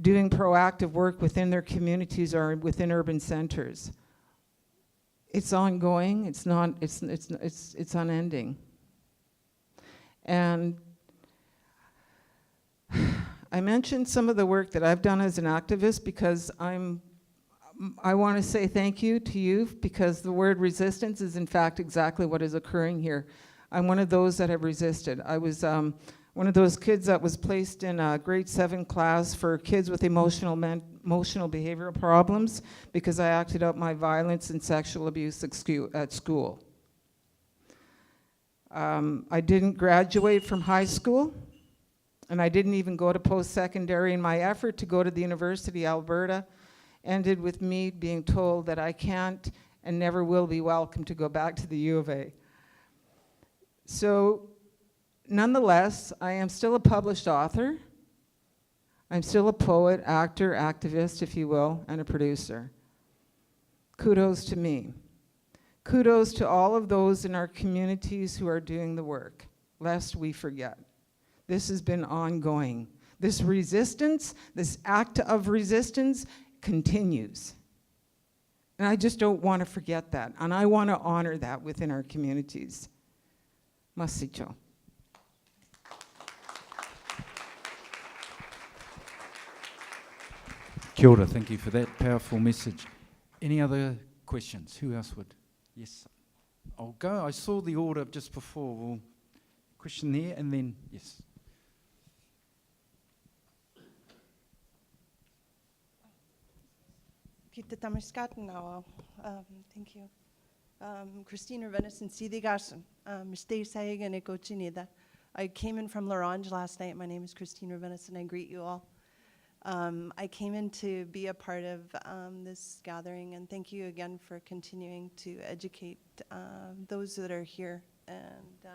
doing proactive work within their communities or within urban centers. It's ongoing, it's unending. And I mentioned some of the work that I've done as an activist because I want to say thank you to you because the word resistance is in fact exactly what is occurring here. I'm one of those that have resisted. I was one of those kids that was placed in a grade 7 class for kids with emotional behavioral problems because I acted out my violence and sexual abuse at school. I didn't graduate from high school, and I didn't even go to post-secondary, and my effort to go to the University of Alberta ended with me being told that I can't and never will be welcome to go back to the U of A. So, nonetheless, I am still a published author. I'm still a poet, actor, activist, if you will, and a producer. Kudos to me. Kudos to all of those in our communities who are doing the work, lest we forget. This has been ongoing. This resistance, this act of resistance continues. And I just don't want to forget that. And I want to honor that within our communities. Masicho. Kia ora, thank you for that powerful message. Any other questions? Who else would? Yes. I'll go. I saw the order just before. We'll question there and then, yes. Ki te tamaskatan awa. Thank you. Christina Venison Sidigas, Mr. Sagan e Cochinida. I came in from L'Orange last night. My name is Christina Venison. I greet you all. I came in to be a part of this gathering, and thank you again for continuing to educate those that are here. And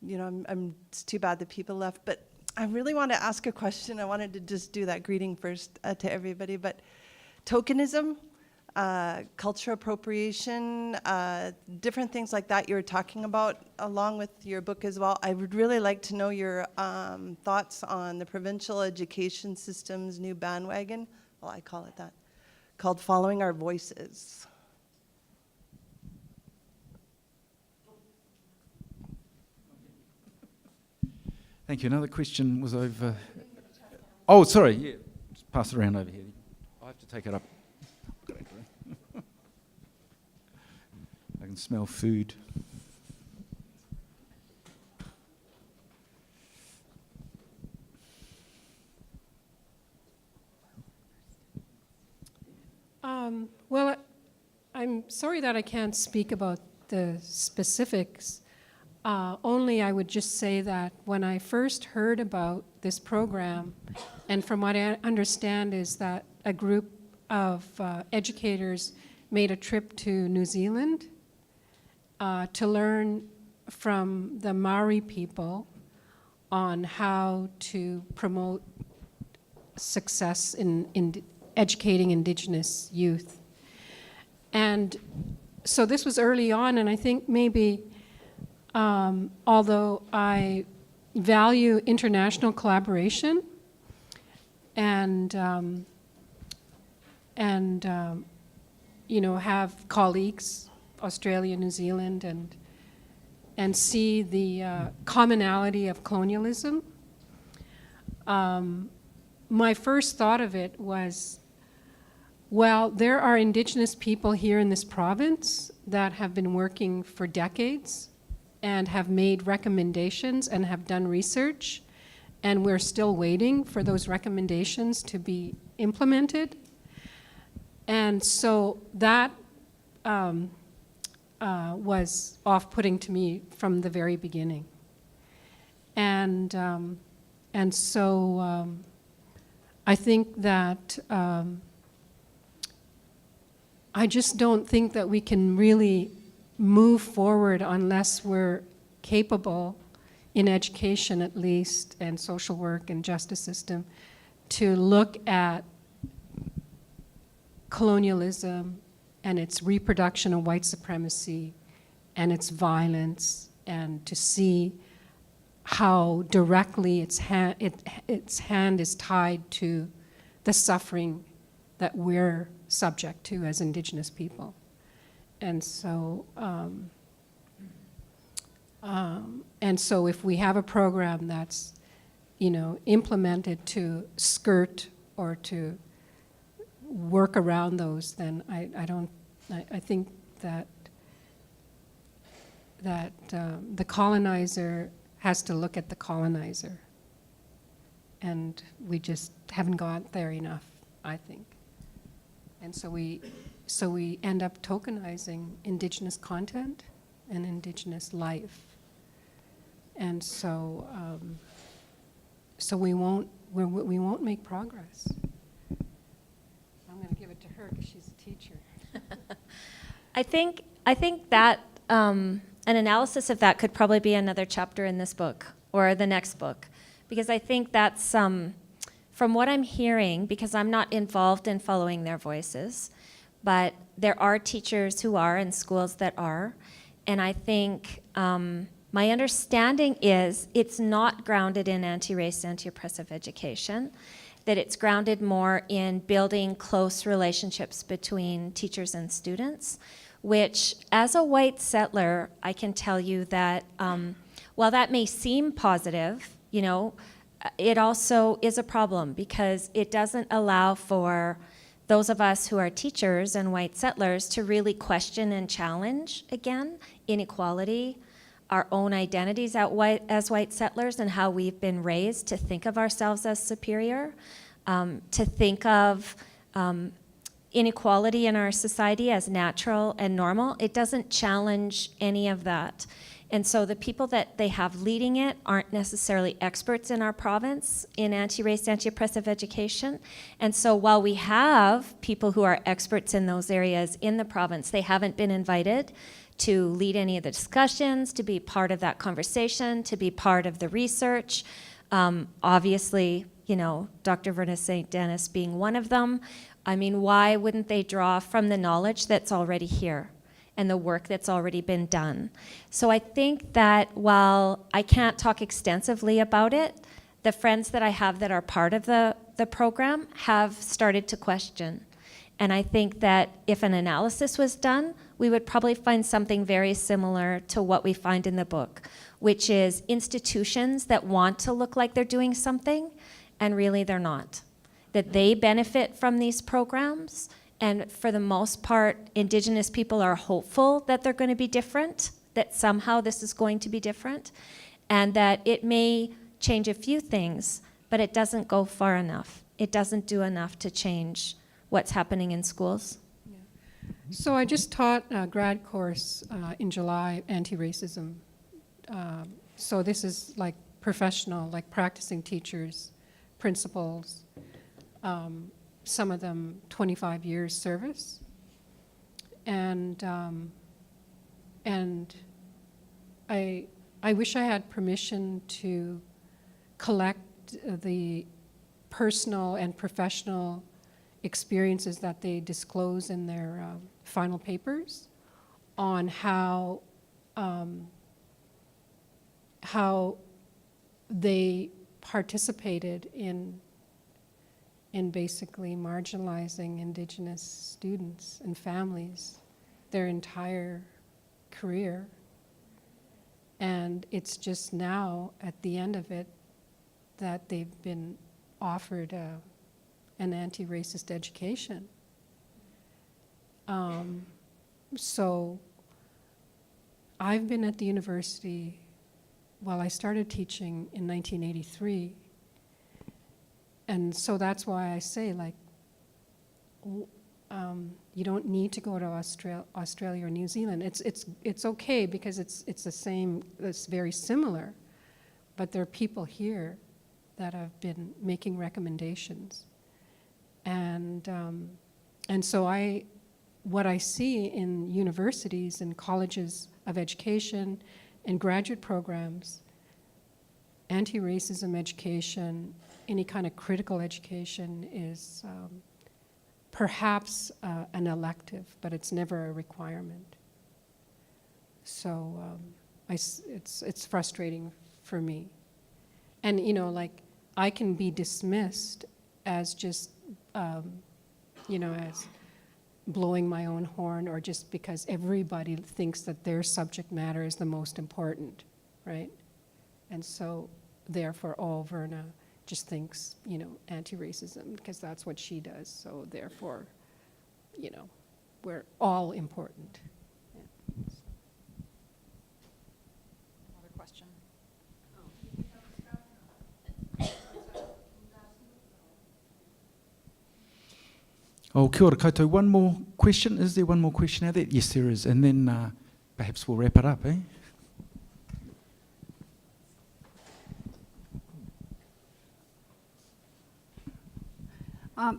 you know, it's too bad the people left, but I really want to ask a question. I wanted to just do that greeting first to everybody, but tokenism, cultural appropriation, different things like that you were talking about along with your book as well. I would really like to know your thoughts on the provincial education system's new bandwagon, well, I call it that, called Following Our Voices. Thank you. Another question was over. Oh, sorry. Yeah, just pass it around over here. I have to take it up. I can smell food. Well, I'm sorry that I can't speak about the specifics. Only I would just say that when I first heard about this program, and from what I understand is that a group of educators made a trip to New Zealand to learn from the Maori people on how to promote success in educating Indigenous youth. And so this was early on, and I think maybe, although I value international collaboration and you know, have colleagues, Australia, New Zealand, and see the commonality of colonialism. My first thought of it was, well, there are Indigenous people here in this province that have been working for decades and have made recommendations and have done research, and we're still waiting for those recommendations to be implemented. And so that was off-putting to me from the very beginning. And so I think that I just don't think that we can really move forward unless we're capable in education at least, and social work and justice system, to look at colonialism and its reproduction of white supremacy and its violence, and to see how directly its hand is tied to the suffering that we're subject to as Indigenous people. And so, if we have a program that's, implemented to skirt or to work around those, then I think that the colonizer has to look at the colonizer, and we just haven't got there enough, I think. And so we end up tokenizing Indigenous content and Indigenous life, and so we won't make progress. I'm going to give it to her because she's a teacher. I think that an analysis of that could probably be another chapter in this book or the next book, because I think that's from what I'm hearing, because I'm not involved in following their voices, but there are teachers who are and schools that are, and I think my understanding is it's not grounded in anti-race, anti-oppressive education, that it's grounded more in building close relationships between teachers and students, which, as a white settler, I can tell you that while that may seem positive, it also is a problem, because it doesn't allow for those of us who are teachers and white settlers to really question and challenge, again, inequality, our own identities as white settlers, and how we've been raised to think of ourselves as superior, to think of inequality in our society as natural and normal. It doesn't challenge any of that. And so the people that they have leading it aren't necessarily experts in our province in anti-race, anti-oppressive education. And so while we have people who are experts in those areas in the province, they haven't been invited to lead any of the discussions, to be part of that conversation, to be part of the research. Obviously, Dr. Verna St. Dennis being one of them. I mean, why wouldn't they draw from the knowledge that's already here and the work that's already been done? So I think that while I can't talk extensively about it, the friends that I have that are part of the program have started to question. And I think that if an analysis was done, we would probably find something very similar to what we find in the book, which is institutions that want to look like they're doing something, and really they're not. That they benefit from these programs, and for the most part, Indigenous people are hopeful that they're going to be different, that somehow this is going to be different, and that it may change a few things, but it doesn't go far enough. It doesn't do enough to change what's happening in schools. So I just taught a grad course in July, anti-racism. So this is like professional, like practicing teachers, principals, some of them 25 years service. And I wish I had permission to collect the personal and professional experiences that they disclose in their final papers on how they participated in basically marginalizing Indigenous students and families their entire career. And it's just now, at the end of it, that they've been offered an anti-racist education. So I've been at the university, well, I started teaching in 1983. And so that's why I say, like, you don't need to go to Australia or New Zealand. It's okay because it's the same, it's very similar, but there are people here that have been making recommendations. And so what I see in universities and colleges of education and graduate programs anti-racism education, any kind of critical education is perhaps an elective, but it's never a requirement. So it's frustrating for me. And, you know, like, I can be dismissed as just, you know, as blowing my own horn, or just because everybody thinks that their subject matter is the most important, right? And so, therefore, Verna just thinks, you know, anti-racism, because that's what she does. So, therefore, you know, we're all important. Yeah. Another question. Oh, kia ora koutou. One more question. Is there one more question out there? Yes, there is. And then perhaps we'll wrap it up, eh?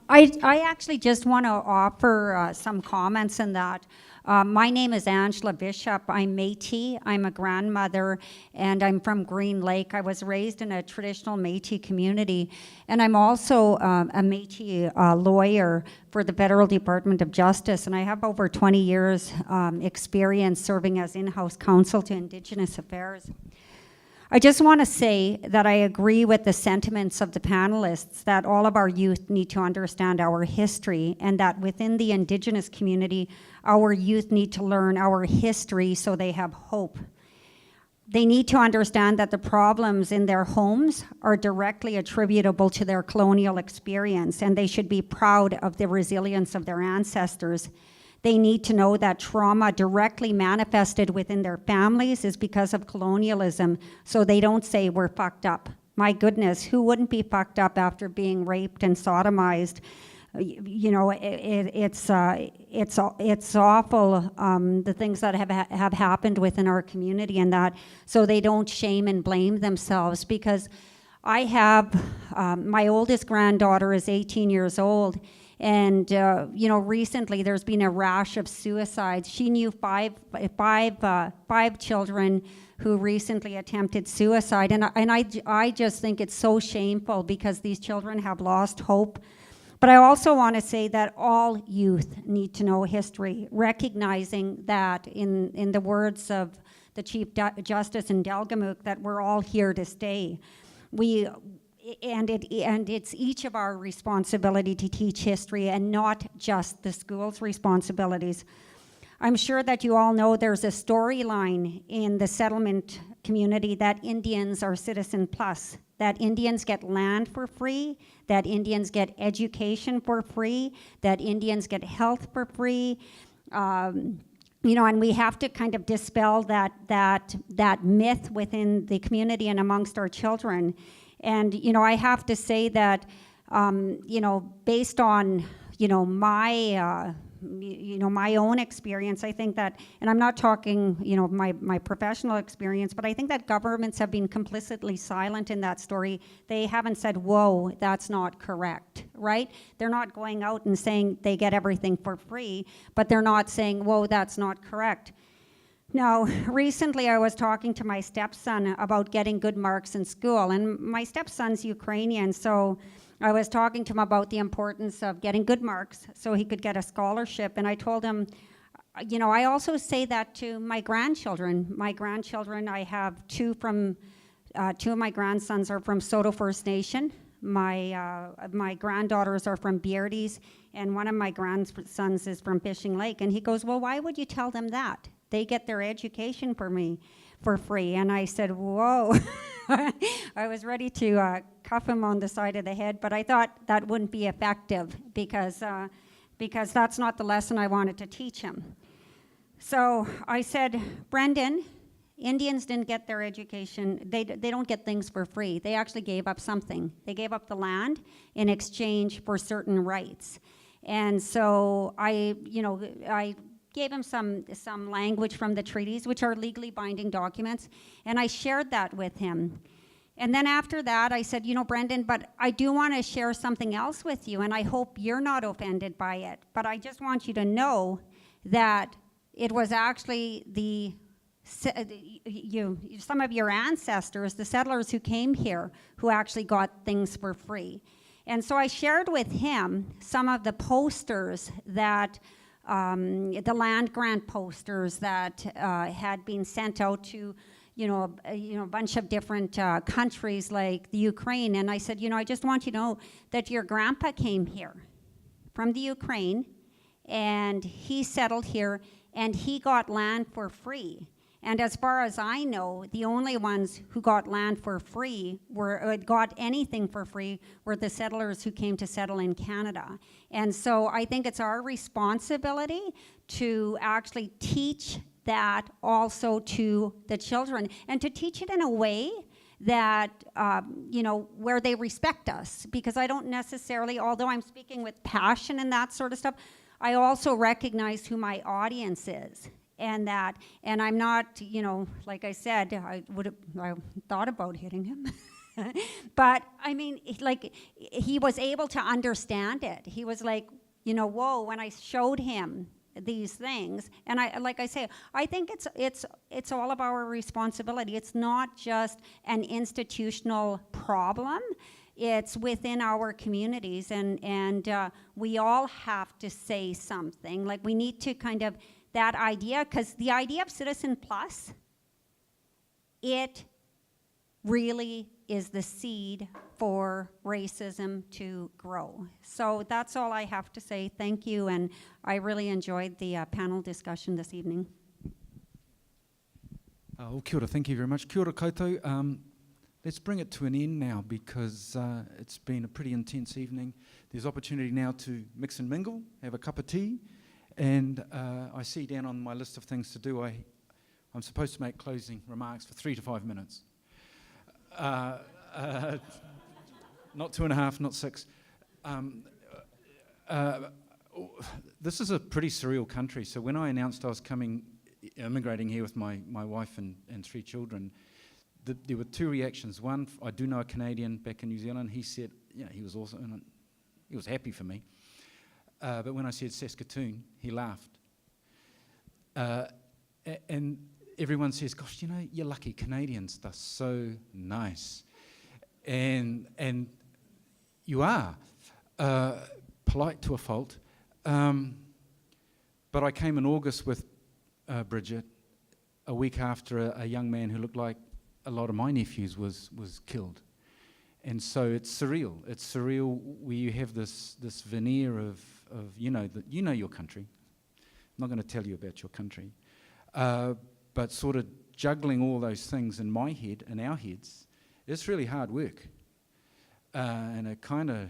I actually just want to offer some comments in that. My name is Angela Bishop. I'm Métis. I'm a grandmother, and I'm from Green Lake. I was raised in a traditional Métis community, and I'm also a Métis lawyer for the Federal Department of Justice, and I have over 20 years experience serving as in-house counsel to Indigenous affairs. I just want to say that I agree with the sentiments of the panelists that all of our youth need to understand our history, and that within the Indigenous community, our youth need to learn our history so they have hope. They need to understand that the problems in their homes are directly attributable to their colonial experience, and they should be proud of the resilience of their ancestors. They need to know that trauma directly manifested within their families is because of colonialism, so they don't say we're fucked up. My goodness, who wouldn't be fucked up after being raped and sodomized? You know, it's awful, the things that have happened within our community, and that, so they don't shame and blame themselves. Because I have, my oldest granddaughter is 18 years old, and you know, recently there's been a rash of suicides. She knew five children who recently attempted suicide, and I just think it's so shameful, because these children have lost hope. But I also want to say that all youth need to know history, recognizing that, in the words of the Chief Justice in Delgamuukw, that we're all here to stay. And it's each of our responsibility to teach history, and not just the school's responsibilities. I'm sure that you all know there's a storyline in the settlement community that Indians are citizen plus, that Indians get land for free, that Indians get education for free, that Indians get health for free. You know, and we have to kind of dispel that myth within the community and amongst our children. And, you know, I have to say that, you know, based on, you know, my own experience, I think that, and I'm not talking, you know, my professional experience, but I think that governments have been complicitly silent in that story. They haven't said, whoa, that's not correct, right? They're not going out and saying they get everything for free, but they're not saying, whoa, that's not correct. Now, recently I was talking to my stepson about getting good marks in school, and my stepson's Ukrainian, so I was talking to him about the importance of getting good marks so he could get a scholarship, and I told him, you know, I also say that to my grandchildren. My grandchildren, I have two of my grandsons are from Soto First Nation. My granddaughters are from Beardy's, and one of my grandsons is from Fishing Lake, and he goes, well, why would you tell them that? They get their education for me for free. And I said, whoa. I was ready to cuff him on the side of the head, but I thought that wouldn't be effective, because that's not the lesson I wanted to teach him. So I said, Brendan, Indians didn't get their education. They don't get things for free. They actually gave up something. They gave up the land in exchange for certain rights. And so I gave him some language from the treaties, which are legally binding documents, and I shared that with him. And then after that, I said, you know, Brendan, but I do want to share something else with you, and I hope you're not offended by it, but I just want you to know that it was actually the some of your ancestors, the settlers who came here, who actually got things for free. And so I shared with him some of the posters that, the land grant posters that had been sent out to, a bunch of different countries like the Ukraine. And I said, I just want you to know that your grandpa came here from the Ukraine, and he settled here, and he got land for free. And as far as I know, the only ones who got land for free got anything for free were the settlers who came to settle in Canada. And so I think it's our responsibility to actually teach that also to the children, and to teach it in a way that, where they respect us. Because I don't necessarily, although I'm speaking with passion and that sort of stuff, I also recognize who my audience is. And I'm not, like I said, I thought about hitting him. But I mean, he was able to understand it. He was like, whoa, when I showed him these things. And I think it's all of our responsibility. It's not just an institutional problem. It's within our communities, and we all have to say something. Like, we need to kind of, that idea, because the idea of Citizen Plus, it really is the seed for racism to grow. So that's all I have to say. Thank you, and I really enjoyed the panel discussion this evening. Kia ora, thank you very much. Kia ora koutou. Let's bring it to an end now, because it's been a pretty intense evening. There's opportunity now to mix and mingle, have a cup of tea, and I see down on my list of things to do, I'm supposed to make closing remarks for 3 to 5 minutes. Not 2.5, not 6. This is a pretty surreal country. So when I announced I was immigrating here with my wife and 3 children, there were 2 reactions. One, I do know a Canadian back in New Zealand. He said, he was also, he was happy for me. But when I said Saskatoon, he laughed. And everyone says, gosh, you're lucky, Canadians, they're so nice. And you are, polite to a fault. But I came in August with Bridget, a week after a young man who looked like a lot of my nephews was killed. And so it's surreal. It's surreal where you have this veneer of your country. I'm not going to tell you about your country. But sort of juggling all those things in my head, in our heads, it's really hard work. And it kind of,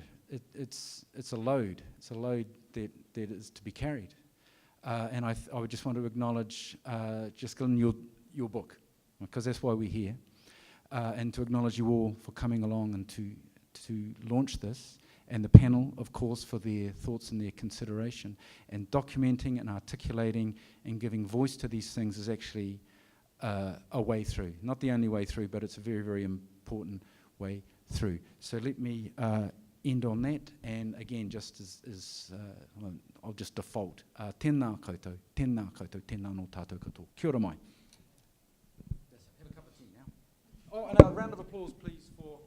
it's a load. It's a load that is to be carried. And I would just want to acknowledge, Jessica, your book, because that's why we're here. And to acknowledge you all for coming along and to launch this, and the panel, of course, for their thoughts and their consideration. And documenting and articulating and giving voice to these things is actually a way through. Not the only way through, but it's a very, very important way through. So let me end on that, and again, just as I'll just default. Tēnā koutou, tēnā koutou, tēnā no tātou katoa. Kia ora mai. Have a cup of tea now. Oh, and a round of applause, please, for